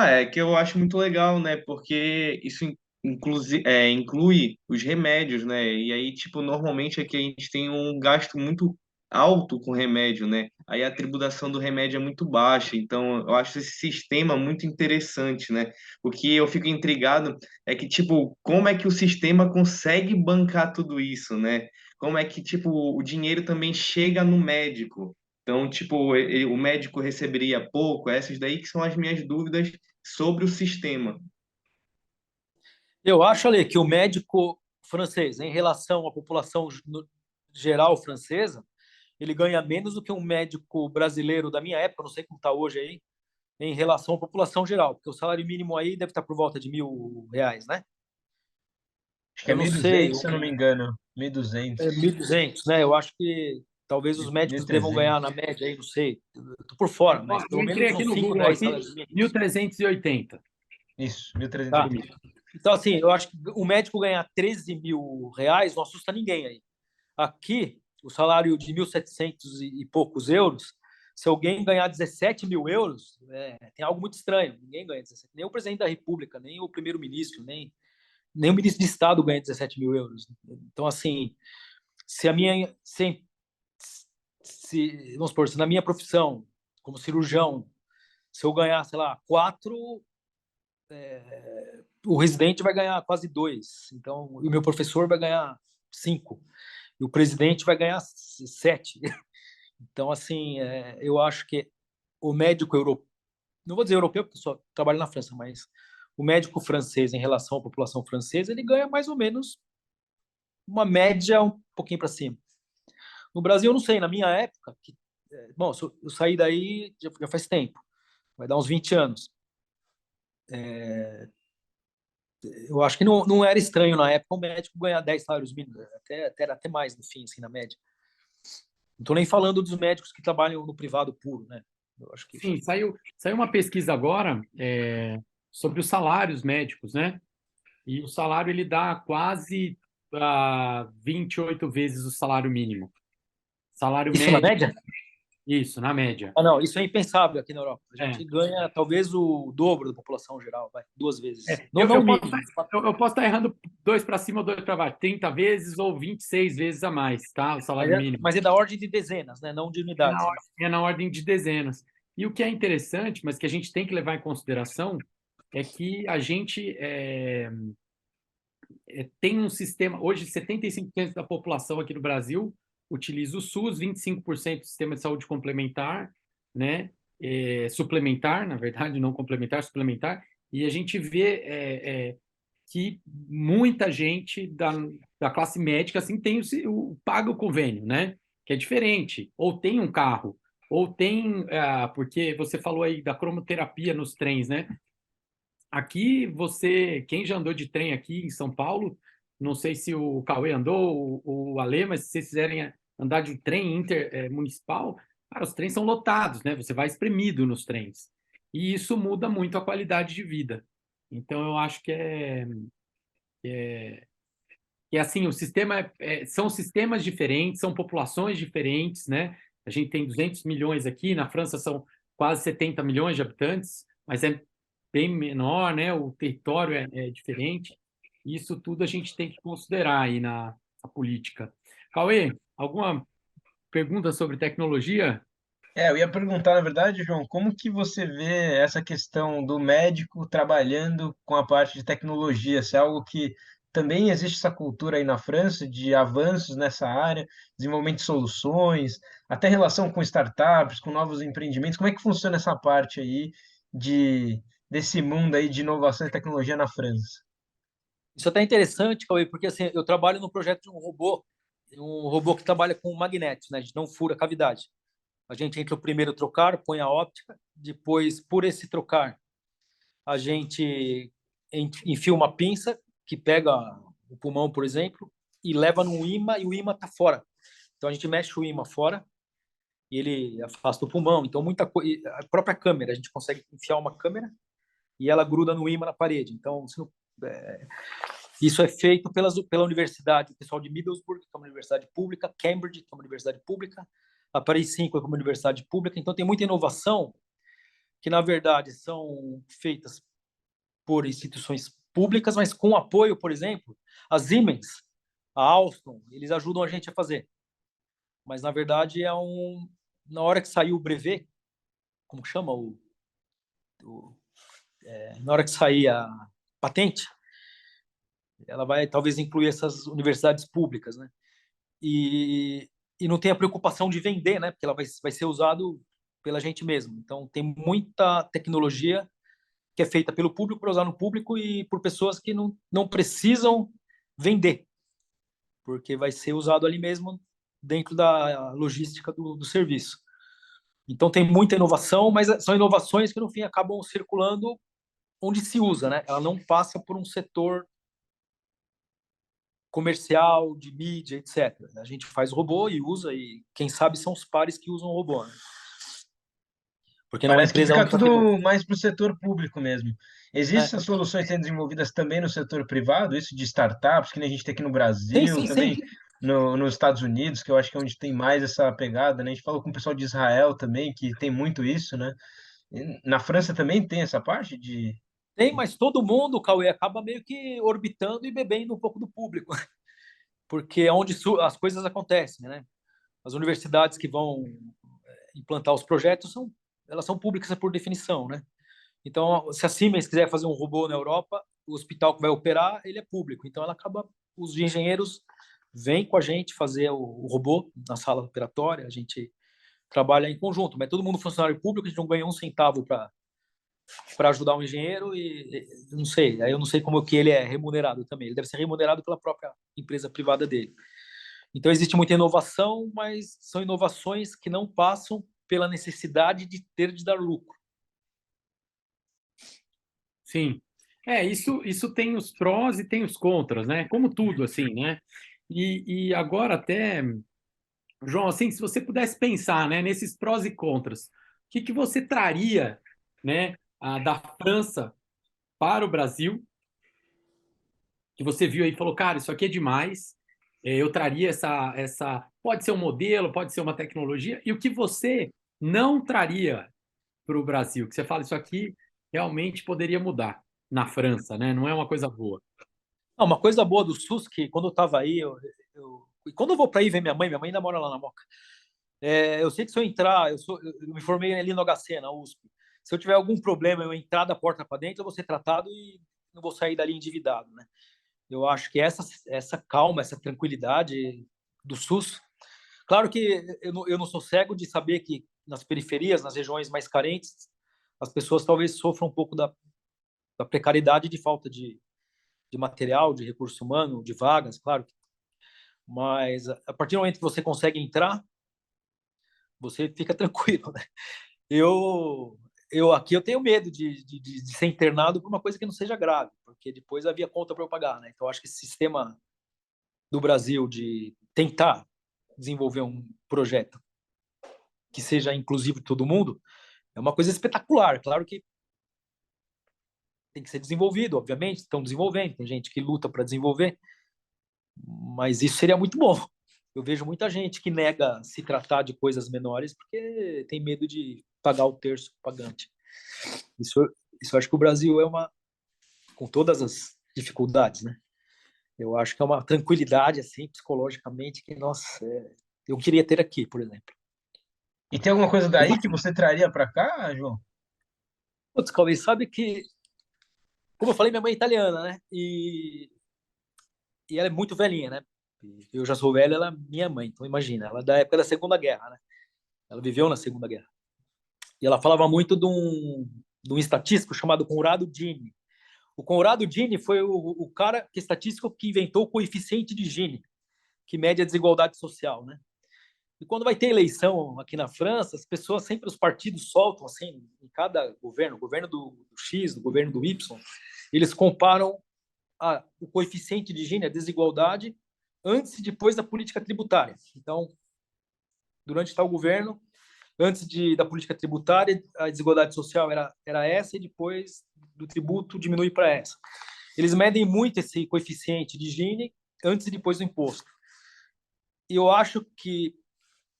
É que eu acho muito legal, né? Porque isso inclui os remédios, né? E aí, tipo, normalmente aqui a gente tem um gasto muito alto com remédio, né? Aí a tributação do remédio é muito baixa. Então, eu acho esse sistema muito interessante, né? O que eu fico intrigado é que, tipo, como é que o sistema consegue bancar tudo isso, né? Como é que, tipo, o dinheiro também chega no médico? Então, tipo, o médico receberia pouco? Essas daí que são as minhas dúvidas sobre o sistema. Eu acho, Ale, que o médico francês, em relação à população geral francesa, ele ganha menos do que um médico brasileiro da minha época, não sei como está hoje aí, em relação à população geral, porque o salário mínimo aí deve estar por volta de R$ 1.000, né? Acho que é Eu não sei, 1.200, se eu não me engano. 1.200. 1.200, né? Eu acho que talvez os médicos devam 1.300. ganhar na média aí, não sei, estou por fora, mas Eu pelo entrei menos aqui uns no Google, R$ 5 aqui, salários mínimos. 1.380. Isso, Tá. 1.380. Então, assim, eu acho que o médico ganhar R$ 13.000 não assusta ninguém aí. Aqui, o salário de 1.700 e poucos euros, se alguém ganhar 17 mil euros, tem algo muito estranho. Ninguém ganha 17, nem o presidente da República, nem o primeiro-ministro, nem o ministro de Estado ganha 17 mil euros. Então, assim, se a minha... vamos supor, se na minha profissão, como cirurgião, se eu ganhar, sei lá, 4, o residente vai ganhar quase 2. Então, o meu professor vai ganhar 5. E o presidente vai ganhar 7. Então, assim, eu acho que o médico europeu, não vou dizer europeu, porque eu só trabalho na França, mas o médico francês, em relação à população francesa, ele ganha mais ou menos uma média um pouquinho para cima. No Brasil, eu não sei, na minha época, bom, eu saí daí já faz tempo, vai dar uns 20 anos. Eu acho que não era estranho na época o médico ganhar 10 salários mínimos, era até mais no fim, assim, na média. Não estou nem falando dos médicos que trabalham no privado puro, né? Eu acho que... Sim, saiu uma pesquisa agora sobre os salários médicos, né? E o salário ele dá quase 28 vezes o salário mínimo. Salário Isso médio. na média? Isso, na média. Não, isso é impensável aqui na Europa. A gente ganha talvez o dobro da população geral, 2 vezes. Eu posso estar errando 2 para cima ou 2 para baixo, 30 vezes ou 26 vezes a mais, tá? O salário mínimo. Mas é da ordem de dezenas, né? Não de unidades. É na ordem de dezenas. E o que é interessante, mas que a gente tem que levar em consideração, é que a gente tem um sistema... Hoje, 75% da população aqui no Brasil utiliza o SUS, 25% do sistema de saúde complementar, né? Suplementar, na verdade, não complementar, suplementar. E a gente vê que muita gente da classe médica assim, paga o convênio, né? Que é diferente. Ou tem um carro, ou tem... porque você falou aí da cromoterapia nos trens, né? Aqui, quem já andou de trem aqui em São Paulo, não sei se o Cauê andou, o Alê, mas se vocês quiserem andar de trem intermunicipal, cara, os trens são lotados, né? Você vai espremido nos trens. E isso muda muito a qualidade de vida. Então, eu acho que assim, o sistema são sistemas diferentes, são populações diferentes, né? A gente tem 200 milhões aqui, na França são quase 70 milhões de habitantes, mas é bem menor, né? O território é diferente. Isso tudo a gente tem que considerar aí na política. Cauê, alguma pergunta sobre tecnologia? Eu ia perguntar, na verdade, João, como que você vê essa questão do médico trabalhando com a parte de tecnologia? Se é algo que também existe essa cultura aí na França de avanços nessa área, desenvolvimento de soluções, até relação com startups, com novos empreendimentos. Como é que funciona essa parte aí desse mundo aí de inovação e tecnologia na França? Isso é até interessante, Cauê, porque assim, eu trabalho no projeto de um robô que trabalha com magnetos, né? A gente não fura a cavidade. A gente entra o primeiro trocar, põe a óptica, depois, por esse trocar, a gente enfia uma pinça que pega o pulmão, por exemplo, e leva num ímã, e o ímã está fora. Então, a gente mexe o ímã fora e ele afasta o pulmão. Então, muita coisa... A própria câmera, a gente consegue enfiar uma câmera e ela gruda no ímã na parede. Então, isso é feito pela universidade, o pessoal de Middlesbrough, que é uma universidade pública, Cambridge, que é uma universidade pública, a Paris 5 é uma universidade pública. Então, tem muita inovação que, na verdade, são feitas por instituições públicas, mas com apoio, por exemplo, a Siemens, a Alstom, eles ajudam a gente a fazer. Mas, na verdade, na hora que saiu o brevet, como chama? Na hora que sair a patente, ela vai talvez incluir essas universidades públicas, né? E não tem a preocupação de vender, né? Porque ela vai ser usado pela gente mesmo. Então, tem muita tecnologia que é feita pelo público, para usar no público e por pessoas que não precisam vender, porque vai ser usado ali mesmo dentro da logística do serviço. Então, tem muita inovação, mas são inovações que, no fim, acabam circulando onde se usa, né? Ela não passa por um setor comercial, de mídia, etc. A gente faz o robô e usa, e quem sabe são os pares que usam o robô, né? Porque Parece que fica tudo mais para o setor público mesmo. Existem essas soluções sendo desenvolvidas também no setor privado, isso de startups, que nem a gente tem aqui no Brasil, sim, também sim. nos Estados Unidos, que eu acho que é onde tem mais essa pegada, né? A gente falou com o pessoal de Israel também, que tem muito isso, né? E na França também tem essa parte de... Tem, mas todo mundo, Cauê, acaba meio que orbitando e bebendo um pouco do público, porque é onde as coisas acontecem, né? As universidades que vão implantar os projetos elas são públicas por definição, né? Então, se a Siemens quiser fazer um robô na Europa, o hospital que vai operar, ele é público. Então, os engenheiros vêm com a gente fazer o robô na sala operatória, a gente trabalha em conjunto, mas todo mundo funcionário público, a gente não ganha um centavo para ajudar um engenheiro não sei, aí eu não sei como que ele é remunerado também. Ele deve ser remunerado pela própria empresa privada dele. Então, existe muita inovação, mas são inovações que não passam pela necessidade de dar lucro. Sim. Isso tem os prós e tem os contras, né? Como tudo, assim, né? E agora até, João, assim, se você pudesse pensar, né, nesses prós e contras, o que você traria, né, da França para o Brasil, que você viu aí e falou, cara, isso aqui é demais, eu traria pode ser um modelo, pode ser uma tecnologia, e o que você não traria para o Brasil, que você fala, isso aqui realmente poderia mudar na França, né? Não é uma coisa boa. Não, uma coisa boa do SUS, que quando eu estava aí, e quando eu vou para aí ver minha mãe ainda mora lá na Moca, eu sei que se eu entrar, eu me formei ali no HC, na USP, se eu tiver algum problema, eu entrar da porta para dentro, eu vou ser tratado e não vou sair dali endividado, né? Eu acho que essa calma, essa tranquilidade do SUS, claro que eu não sou cego de saber que nas periferias, nas regiões mais carentes, as pessoas talvez sofram um pouco da precariedade de falta de material, de recurso humano, de vagas, claro. Mas a partir do momento que você consegue entrar, você fica tranquilo, né? Aqui eu tenho medo de ser internado por uma coisa que não seja grave, porque depois havia conta para eu pagar, né? Então acho que esse sistema do Brasil de tentar desenvolver um projeto que seja inclusivo de todo mundo é uma coisa espetacular. Claro que tem que ser desenvolvido, obviamente, estão desenvolvendo, tem gente que luta para desenvolver, mas isso seria muito bom. Eu vejo muita gente que nega se tratar de coisas menores porque tem medo de pagar o terço pagante. Isso eu acho que o Brasil com todas as dificuldades, né? Eu acho que é uma tranquilidade, assim, psicologicamente, que, nossa, eu queria ter aqui, por exemplo. E tem alguma coisa daí que você traria para cá, João? Putz, Cauê, sabe que, como eu falei, minha mãe é italiana, né? E ela é muito velhinha, né? Eu já sou velho, ela é minha mãe, então imagina, ela é da época da Segunda Guerra, né? Ela viveu na Segunda Guerra. E ela falava muito de um estatístico chamado Conrado Gini. O Conrado Gini foi o cara que estatístico que inventou o coeficiente de Gini, que mede a desigualdade social, né? E quando vai ter eleição aqui na França, as pessoas sempre, os partidos soltam assim, em cada governo, o governo do X, o governo do Y, eles comparam o coeficiente de Gini, a desigualdade, antes e depois da política tributária. Então, durante tal governo, antes da política tributária, a desigualdade social era essa e depois do tributo diminui para essa. Eles medem muito esse coeficiente de Gini antes e depois do imposto. E eu acho que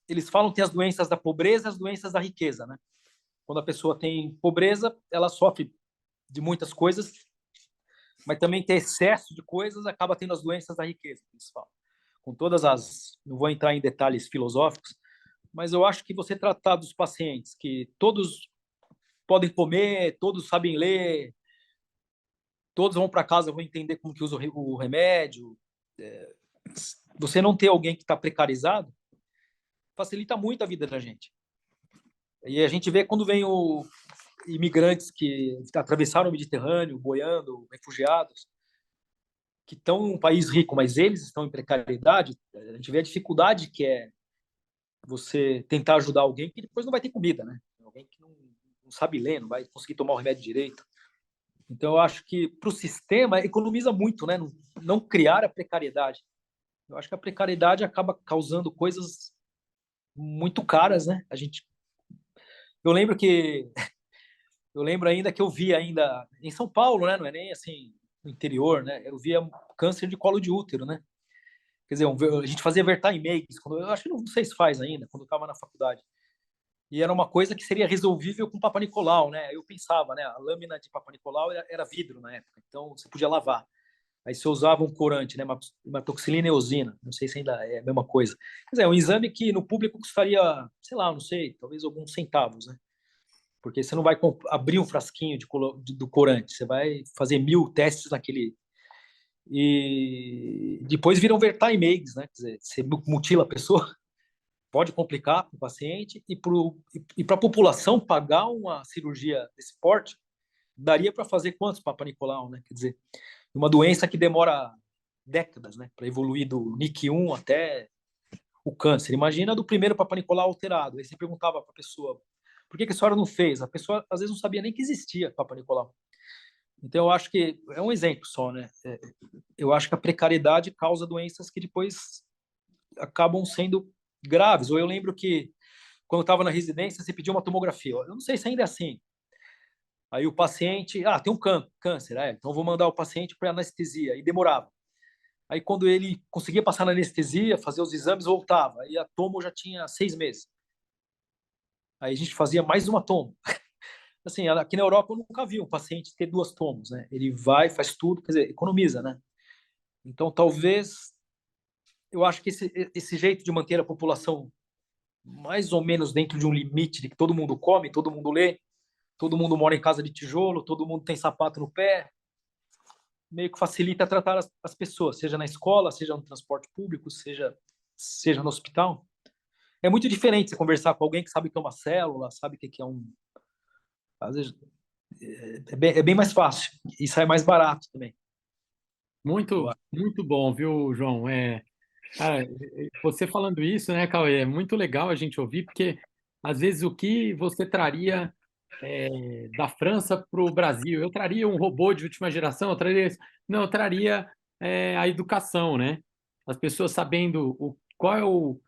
eles falam que tem as doenças da pobreza e as doenças da riqueza, né? Quando a pessoa tem pobreza, ela sofre de muitas coisas, mas também tem excesso de coisas, acaba tendo as doenças da riqueza, eles falam. Com todas não vou entrar em detalhes filosóficos, mas eu acho que você tratar dos pacientes que todos podem comer, todos sabem ler, todos vão para casa, vão entender como que usa o remédio, você não ter alguém que está precarizado, facilita muito a vida da gente. E a gente vê quando vem imigrantes que atravessaram o Mediterrâneo, boiando, refugiados, que estão em um país rico, mas eles estão em precariedade, a gente vê a dificuldade que é você tentar ajudar alguém que depois não vai ter comida, né? Alguém que não sabe ler, não vai conseguir tomar o remédio direito. Então, eu acho que para o sistema economiza muito, né? Não criar a precariedade. Eu acho que a precariedade acaba causando coisas muito caras, né? Eu lembro ainda que eu vi ainda em São Paulo, né? Não é nem assim no interior, né? Eu via câncer de colo de útero, né? Quer dizer, a gente fazia Vertimax, eu acho que não sei se faz ainda, quando eu estava na faculdade. E era uma coisa que seria resolvível com Papa Nicolau, né? Eu pensava, né? A lâmina de Papa Nicolau era vidro na época, então você podia lavar. Aí você usava um corante, né? Hematoxilina e eosina. Não sei se ainda é a mesma coisa. Quer dizer, é um exame que no público custaria, sei lá, não sei, talvez alguns centavos, né? Porque você não vai abrir um frasquinho do corante, você vai fazer 1000 testes naquele. E depois viram Vertimax, né? Quer dizer, você mutila a pessoa, pode complicar para o paciente e para a população pagar uma cirurgia desse porte, daria para fazer quantos Papa Nicolau, né? Quer dizer, uma doença que demora décadas, né, para evoluir do NIC1 até o câncer. Imagina do primeiro Papa Nicolau alterado. Aí você perguntava para a pessoa, por que a senhora não fez? A pessoa às vezes não sabia nem que existia Papa Nicolau. Então eu acho que é um exemplo só, né? Eu acho que a precariedade causa doenças que depois acabam sendo graves. Ou eu lembro que quando eu estava na residência, você pediu uma tomografia. Eu não sei se ainda é assim. Aí o paciente, tem um câncer, então vou mandar o paciente para anestesia. E demorava. Aí quando ele conseguia passar na anestesia, fazer os exames, voltava. Aí a tomo já tinha 6 meses. Aí a gente fazia mais uma tomo. Assim, aqui na Europa eu nunca vi um paciente ter 2 tomos, né? Ele vai, faz tudo, quer dizer, economiza, né? Então talvez, eu acho que esse jeito de manter a população mais ou menos dentro de um limite de que todo mundo come, todo mundo lê, todo mundo mora em casa de tijolo, todo mundo tem sapato no pé, meio que facilita tratar as pessoas, seja na escola, seja no transporte público, seja no hospital. É muito diferente você conversar com alguém que sabe o que é uma célula, sabe o que é um. Às vezes é bem mais fácil e sai mais barato também. Muito, muito bom, viu, João? Cara, você falando isso, né, Cauê, é muito legal a gente ouvir, porque às vezes o que você traria da França para o Brasil? Eu traria um robô de última geração, eu traria isso. Não, eu traria a educação, né? As pessoas sabendo qual é o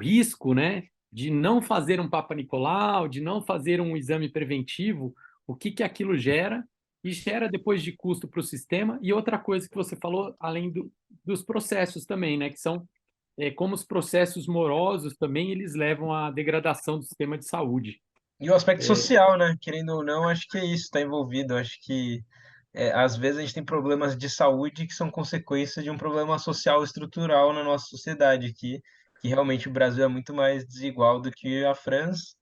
risco, né, de não fazer um Papa Nicolau, de não fazer um exame preventivo, o que que aquilo gera, e gera depois de custo para o sistema. E outra coisa que você falou, além dos processos também, né, que são como os processos morosos também, eles levam à degradação do sistema de saúde. E o aspecto social, né? Querendo ou não, acho que é isso, está envolvido. Acho que às vezes a gente tem problemas de saúde que são consequência de um problema social estrutural na nossa sociedade aqui, que realmente o Brasil é muito mais desigual do que a França.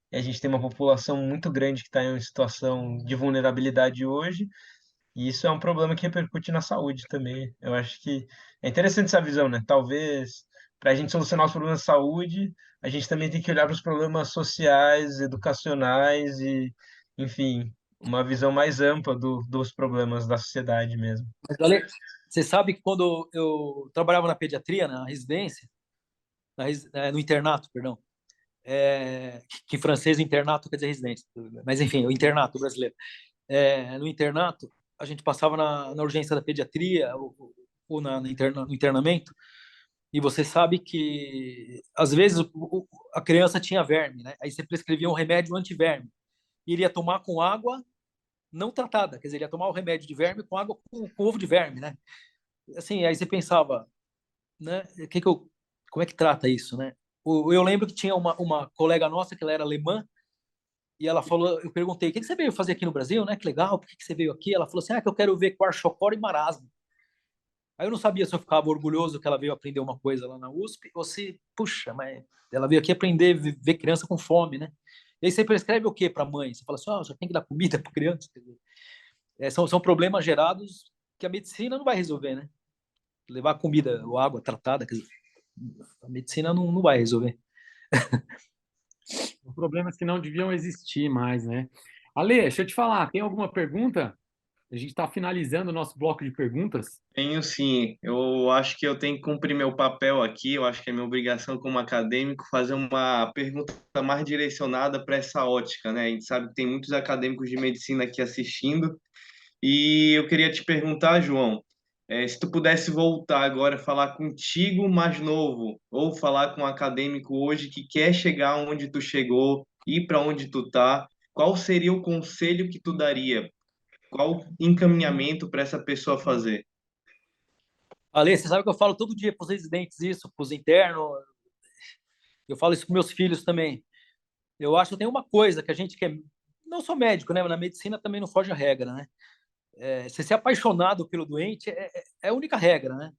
E a gente tem uma população muito grande que está em uma situação de vulnerabilidade hoje, e isso é um problema que repercute na saúde também. Eu acho que é interessante essa visão, né? Talvez para a gente solucionar os problemas de saúde, a gente também tem que olhar para os problemas sociais, educacionais e, enfim, uma visão mais ampla dos problemas da sociedade mesmo. Mas, Ale, você sabe que quando eu trabalhava na pediatria, na residência, no internato, perdão, que em francês internato quer dizer residência, mas enfim, o internato brasileiro. No internato, a gente passava na urgência da pediatria ou no internamento, e você sabe que às vezes a criança tinha verme, né? Aí você prescrevia um remédio antiverme e ele ia tomar com água não tratada, quer dizer, ele ia tomar o remédio de verme com água com ovo de verme, né? Assim, aí você pensava, né? Como é que trata isso, né? Eu lembro que tinha uma colega nossa que ela era alemã e ela falou, eu perguntei, o que você veio fazer aqui no Brasil, né? Que legal, por que você veio aqui? Ela falou assim, que eu quero ver Kwashiorkor e marasmo. Aí eu não sabia se eu ficava orgulhoso que ela veio aprender uma coisa lá na USP ou se, puxa, mas ela veio aqui aprender a ver criança com fome, né? E aí você prescreve o quê para a mãe? Você fala assim, só tem que dar comida para criança. São problemas gerados que a medicina não vai resolver, né? Levar comida ou água tratada, quer dizer, a medicina não vai resolver. Problemas que não deviam existir mais, né? Ale, deixa eu te falar, tem alguma pergunta? A gente está finalizando o nosso bloco de perguntas. Tenho sim. Eu acho que eu tenho que cumprir meu papel aqui. Eu acho que é minha obrigação como acadêmico fazer uma pergunta mais direcionada para essa ótica, né? A gente sabe que tem muitos acadêmicos de medicina aqui assistindo. E eu queria te perguntar, João, se tu pudesse voltar agora falar contigo mais novo, ou falar com um acadêmico hoje que quer chegar onde tu chegou, ir para onde tu tá, qual seria o conselho que tu daria? Qual encaminhamento para essa pessoa fazer? Ale, você sabe que eu falo todo dia para os residentes isso, para os internos, eu falo isso para meus filhos também. Eu acho que tem uma coisa que a gente quer, não sou médico, né? Mas na medicina também não foge a regra, né? Você ser apaixonado pelo doente é a única regra, né?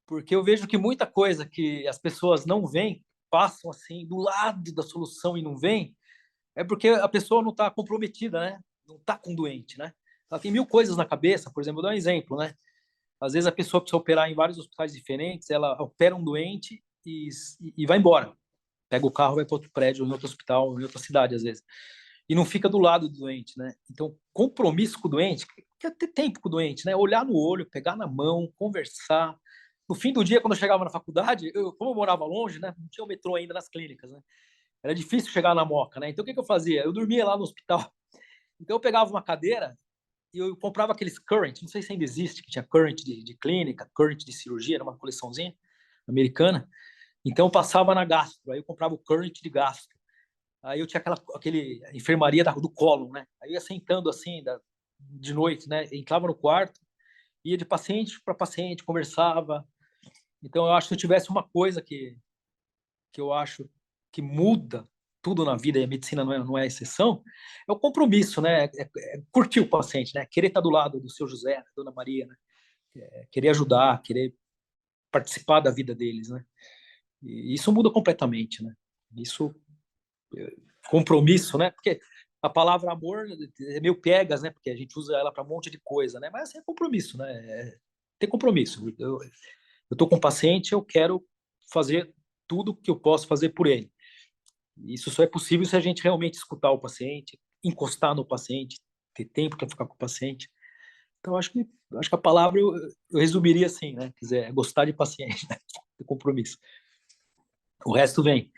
Porque eu vejo que muita coisa que as pessoas não veem, passam assim do lado da solução e não veem, é porque a pessoa não está comprometida, né? Não está com o doente, né? Ela tem mil coisas na cabeça, por exemplo, vou dar um exemplo, né? Às vezes a pessoa precisa operar em vários hospitais diferentes, ela opera um doente e vai embora. Pega o carro, vai para outro prédio, em outro hospital, em outra cidade, às vezes. E não fica do lado do doente, né? Então, compromisso com o doente, quer ter tempo com o doente, né? Olhar no olho, pegar na mão, conversar. No fim do dia, quando eu chegava na faculdade, como eu morava longe, né? Não tinha o metrô ainda nas clínicas, né? Era difícil chegar na Moca, né? Então, o que eu fazia? Eu dormia lá no hospital. Então, eu pegava uma cadeira e eu comprava aqueles Current, não sei se ainda existe, que tinha Current de clínica, Current de cirurgia, era uma coleçãozinha americana. Então, eu passava na gastro, aí eu comprava o Current de gastro. Aí eu tinha aquele enfermaria do colo, né? Aí eu ia sentando assim, de noite, né? Entrava no quarto, ia de paciente para paciente, conversava. Então, eu acho que se eu tivesse uma coisa que eu acho que muda tudo na vida, e a medicina não é exceção, é o compromisso, né? Curtir o paciente, né? Querer estar do lado do seu José, da Dona Maria, né? Querer ajudar, querer participar da vida deles, né? E isso muda completamente, né? Isso, compromisso, né? Porque a palavra amor é meio piegas, né? Porque a gente usa ela para um monte de coisa, né? Mas é compromisso, né? Ter compromisso. Eu tô com o paciente, eu quero fazer tudo que eu posso fazer por ele. Isso só é possível se a gente realmente escutar o paciente, encostar no paciente, ter tempo para ficar com o paciente. Então, acho que a palavra eu resumiria assim, né? Quer dizer, é gostar de paciente, né? Ter compromisso. O resto vem.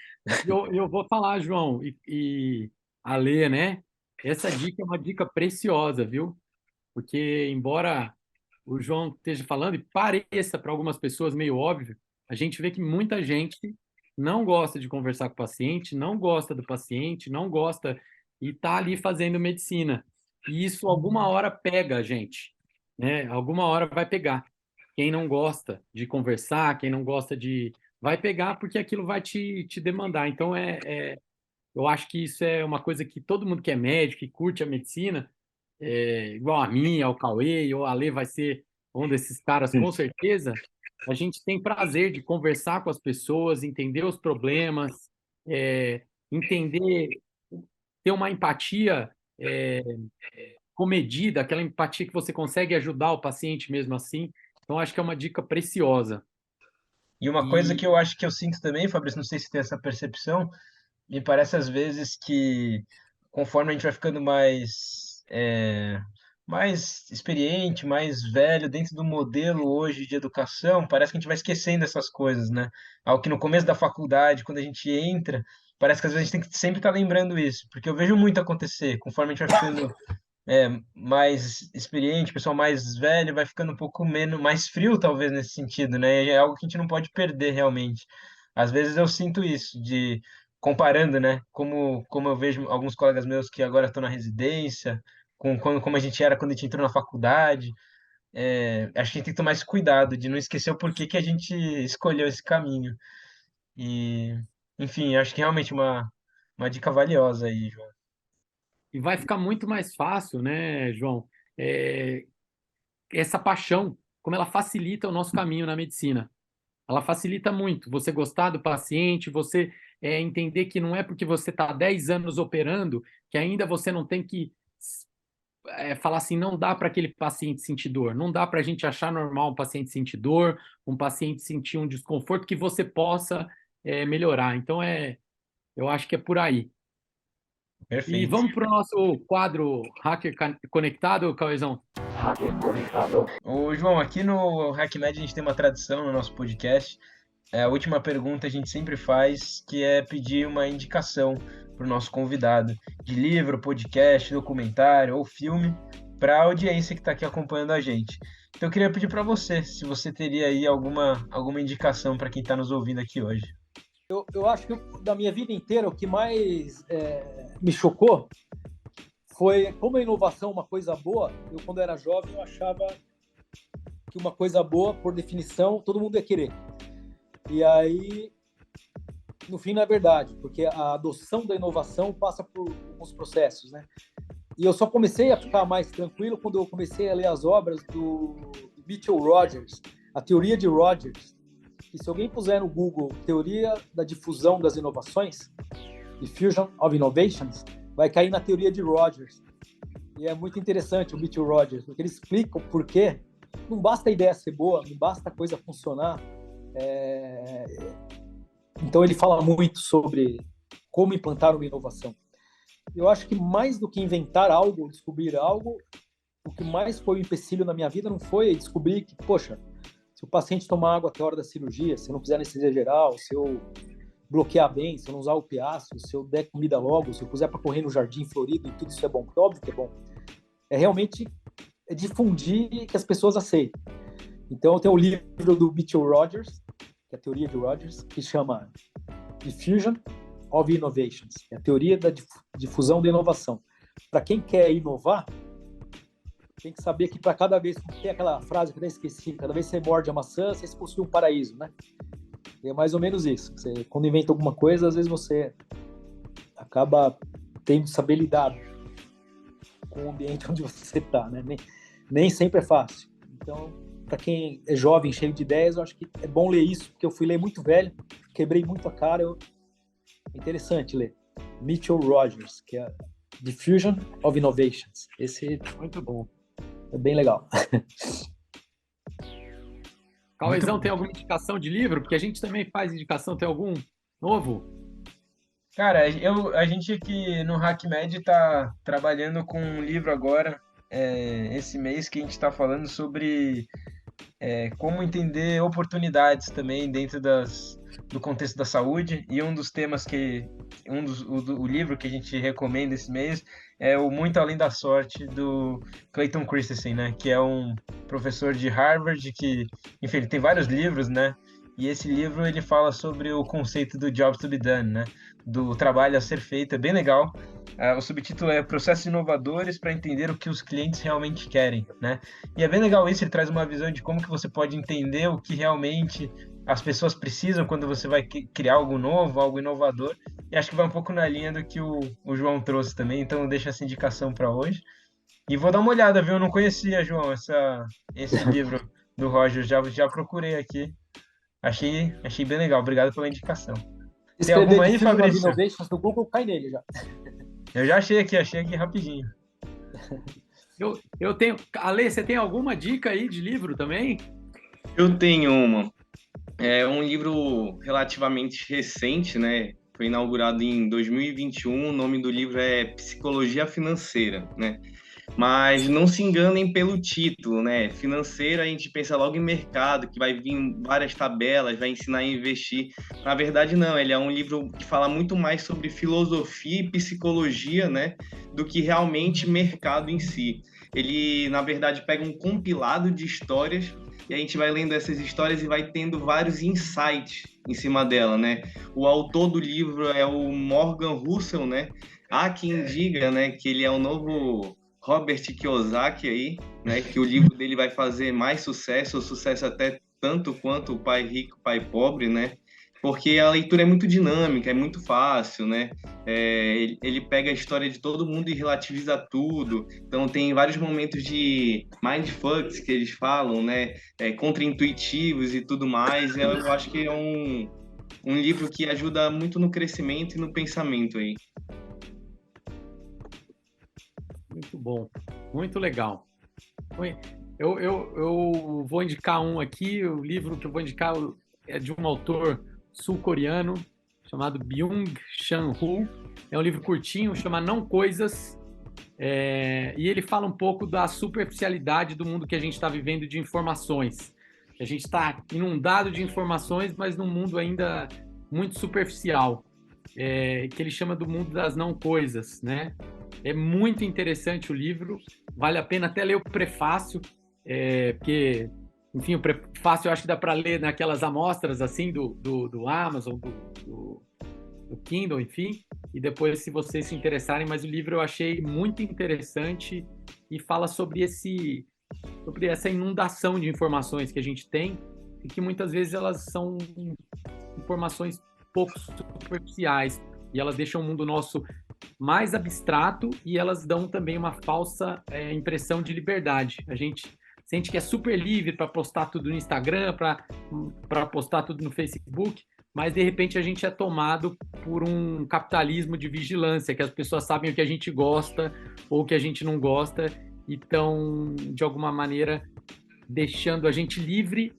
Eu vou falar, João, e a Lê, né? Essa dica é uma dica preciosa, viu? Porque, embora o João esteja falando e pareça para algumas pessoas meio óbvio, a gente vê que muita gente não gosta de conversar com o paciente, não gosta do paciente, não gosta e está ali fazendo medicina. E isso alguma hora pega a gente, né? Alguma hora vai pegar. Quem não gosta de conversar, quem não gosta de... Vai pegar porque aquilo vai te demandar. Então, eu acho que isso é uma coisa que todo mundo que é médico, que curte a medicina, igual a mim, ao Cauê, ou a Lê vai ser um desses caras, com certeza, a gente tem prazer de conversar com as pessoas, entender os problemas, entender, ter uma empatia comedida, aquela empatia que você consegue ajudar o paciente mesmo assim. Então, acho que é uma dica preciosa. E uma coisa E que eu acho que eu sinto também, Fabrício, não sei se tem essa percepção, me parece às vezes que conforme a gente vai ficando mais experiente, mais velho dentro do modelo hoje de educação, parece que a gente vai esquecendo essas coisas, né? Algo que no começo da faculdade, quando a gente entra, parece que às vezes a gente tem que sempre estar lembrando isso, porque eu vejo muito acontecer, conforme a gente vai ficando mais experiente, o pessoal mais velho vai ficando um pouco menos, mais frio, talvez, nesse sentido, né? E é algo que a gente não pode perder realmente. Às vezes eu sinto isso, de comparando, né? Como eu vejo alguns colegas meus que agora estão na residência, como a gente era quando a gente entrou na faculdade. Acho que a gente tem que tomar esse cuidado de não esquecer o porquê que a gente escolheu esse caminho. E, enfim, acho que realmente uma dica valiosa aí, João. e vai ficar muito mais fácil, né, João? Essa paixão, como ela facilita o nosso caminho na medicina. Ela facilita muito. Você gostar do paciente, você entender que não é porque você está há 10 anos operando que ainda você não tem que falar assim, não dá para aquele paciente sentir dor, não dá para a gente achar normal um paciente sentir dor, um paciente sentir um desconforto que você possa melhorar. Então, eu acho que é por aí. E Perfeito. vamos para o nosso quadro Hacker Conectado, Cauezão? Ô, João, aqui no HackMed a gente tem uma tradição no nosso podcast. A última pergunta a gente sempre faz, que é pedir uma indicação para o nosso convidado, de livro, podcast, documentário ou filme, para a audiência que está aqui acompanhando a gente. Então eu queria pedir para você, se você teria aí alguma indicação para quem está nos ouvindo aqui hoje. Eu acho que da minha vida inteira o que mais me chocou foi como a inovação é uma coisa boa. Eu, quando era jovem, eu achava que uma coisa boa, por definição, todo mundo ia querer. E aí, no fim, não é verdade, porque a adoção da inovação passa por alguns processos, né? E eu só comecei a ficar mais tranquilo quando eu comecei a ler as obras do Mitchell Rogers, a teoria de Rogers. E se alguém puser no Google teoria da difusão das inovações, Diffusion of Innovations, vai cair na teoria de Rogers. E é muito interessante o Mitchell Rogers, porque ele explica o porquê. Não basta a ideia ser boa, não basta a coisa funcionar. Então ele fala muito sobre como implantar uma inovação. Eu acho que mais do que inventar algo, descobrir algo, o que mais foi o empecilho na minha vida não foi descobrir que, poxa, se o paciente tomar água até a hora da cirurgia, se eu não fizer anestesia geral, se eu bloquear bem, se eu não usar opiáceo, se eu der comida logo, se eu puser para correr no jardim florido, e tudo isso é bom, porque óbvio que é bom. É realmente difundir que as pessoas aceitem. Então, tem o livro do Mitchell Rogers, que é a teoria de Rogers, que chama Diffusion of Innovations, que é a teoria da difusão da inovação. Para quem quer inovar, tem que saber que para cada vez, tem aquela frase que eu até esqueci, cada vez que você morde a maçã, você possui um paraíso, né? E é mais ou menos isso. Você, quando inventa alguma coisa, às vezes você acaba tendo que saber lidar com o ambiente onde você está, né? Nem sempre é fácil. Então, para quem é jovem, cheio de ideias, eu acho que é bom ler isso, porque eu fui ler muito velho, quebrei muito a cara. É interessante ler. Mitchell Rogers, que é Diffusion of Innovations. Esse muito bom. É bem legal. Cauêzão, tem alguma indicação de livro? Porque a gente também faz indicação. Tem algum novo? Cara, a gente aqui no HackMed tá trabalhando com um livro agora, esse mês, que a gente está falando sobre como entender oportunidades também dentro do contexto da saúde. E um dos temas o livro que a gente recomenda esse mês é o Muito Além da Sorte, do Clayton Christensen, né? Que é um professor de Harvard que, enfim, ele tem vários livros, né? E esse livro ele fala sobre o conceito do job to be done, né? Do trabalho a ser feito, é bem legal. O subtítulo é Processos Inovadores para entender o que os clientes realmente querem, né? E é bem legal isso, ele traz uma visão de como que você pode entender o que realmente as pessoas precisam quando você vai criar algo novo, algo inovador. E acho que vai um pouco na linha do que o João trouxe também, então eu deixo essa indicação para hoje. E vou dar uma olhada, viu? Eu não conhecia, João, esse livro do Roger, já procurei aqui. Achei bem legal, obrigado pela indicação. Tem alguma aí, Fabrício? No Google, cai nele já. Eu já achei aqui rapidinho. Eu tenho. Ale, você tem alguma dica aí de livro também? Eu tenho uma. É um livro relativamente recente, né? Foi inaugurado em 2021. O nome do livro é Psicologia Financeira, né? Mas não se enganem pelo título, né? Financeira, a gente pensa logo em mercado, que vai vir várias tabelas, vai ensinar a investir. Na verdade, não. Ele é um livro que fala muito mais sobre filosofia e psicologia, né? Do que realmente mercado em si. Ele, na verdade, pega um compilado de histórias e a gente vai lendo essas histórias e vai tendo vários insights em cima dela, né? O autor do livro é o Morgan Housel, né? Há quem diga, né, que ele é o novo Robert Kiyosaki aí, né, que o livro dele vai fazer mais sucesso, ou sucesso até tanto quanto o Pai Rico, Pai Pobre, né? Porque a leitura é muito dinâmica, é muito fácil, né? Ele pega a história de todo mundo e relativiza tudo. Então tem vários momentos de mindfucks que eles falam, né? Contra-intuitivos e tudo mais. Eu acho que é um livro que ajuda muito no crescimento e no pensamento aí. Muito bom, muito legal. Eu vou indicar um aqui. O livro que eu vou indicar é de um autor sul-coreano chamado Byung-Chul Han. É um livro curtinho, chama Não Coisas, e ele fala um pouco da superficialidade do mundo que a gente está vivendo de informações. A gente está inundado de informações, mas num mundo ainda muito superficial, que ele chama do mundo das não coisas, né? É muito interessante o livro, vale a pena até ler o prefácio, porque, enfim, o prefácio eu acho que dá para ler naquelas amostras assim do Amazon, do Kindle, enfim, e depois se vocês se interessarem, mas o livro eu achei muito interessante e fala sobre sobre essa inundação de informações que a gente tem e que muitas vezes elas são informações pouco superficiais e elas deixam o mundo nosso mais abstrato e elas dão também uma falsa impressão de liberdade. A gente sente que é super livre para postar tudo no Instagram, para postar tudo no Facebook, mas de repente a gente é tomado por um capitalismo de vigilância, que as pessoas sabem o que a gente gosta ou o que a gente não gosta e estão, de alguma maneira, deixando a gente livre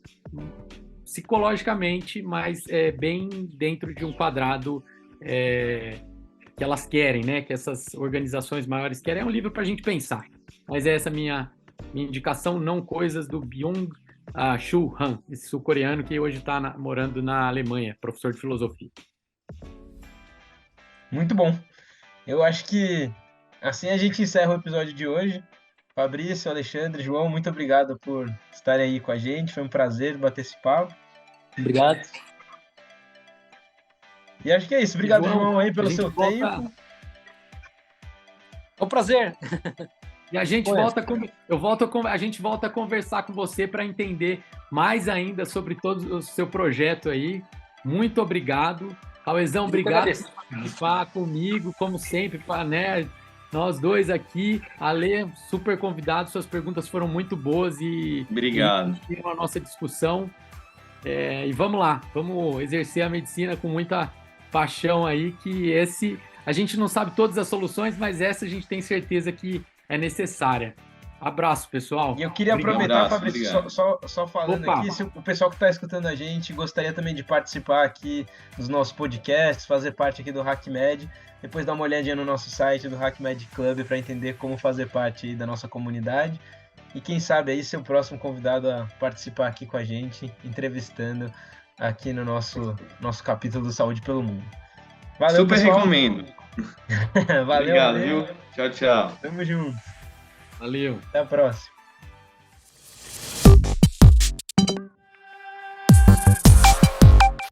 psicologicamente, mas bem dentro de um quadrado que elas querem, né? Que essas organizações maiores querem. É um livro para a gente pensar. Mas essa é minha indicação, Não Coisas, do Byung-Chul Han, esse sul-coreano que hoje está morando na Alemanha, professor de filosofia. Muito bom. Eu acho que assim a gente encerra o episódio de hoje. Fabrício, Alexandre, João, muito obrigado por estarem aí com a gente. Foi um prazer bater esse papo. Obrigado. E acho que é isso. Obrigado, João, aí pelo seu tempo. É um prazer. E a gente a gente volta a conversar com você para entender mais ainda sobre todo o seu projeto aí. Muito obrigado. Cauezão, obrigado por participar comigo, como sempre, né? Nós dois aqui. Ale, super convidado, suas perguntas foram muito boas e obrigado. E a nossa discussão. E vamos lá, vamos exercer a medicina com muita paixão aí, que a gente não sabe todas as soluções, mas essa a gente tem certeza que é necessária. Abraço, pessoal. E eu queria aproveitar, Fabrício, só falando aqui, se o pessoal que está escutando a gente gostaria também de participar aqui dos nossos podcasts, fazer parte aqui do HackMed, depois dá uma olhadinha no nosso site do HackMed Club para entender como fazer parte aí da nossa comunidade. E quem sabe aí ser o próximo convidado a participar aqui com a gente, entrevistando aqui no nosso capítulo do Saúde pelo Mundo. Valeu, super pessoal. Recomendo. Valeu. Obrigado, viu? Tchau, tchau. Tamo junto. Valeu. Até a próxima.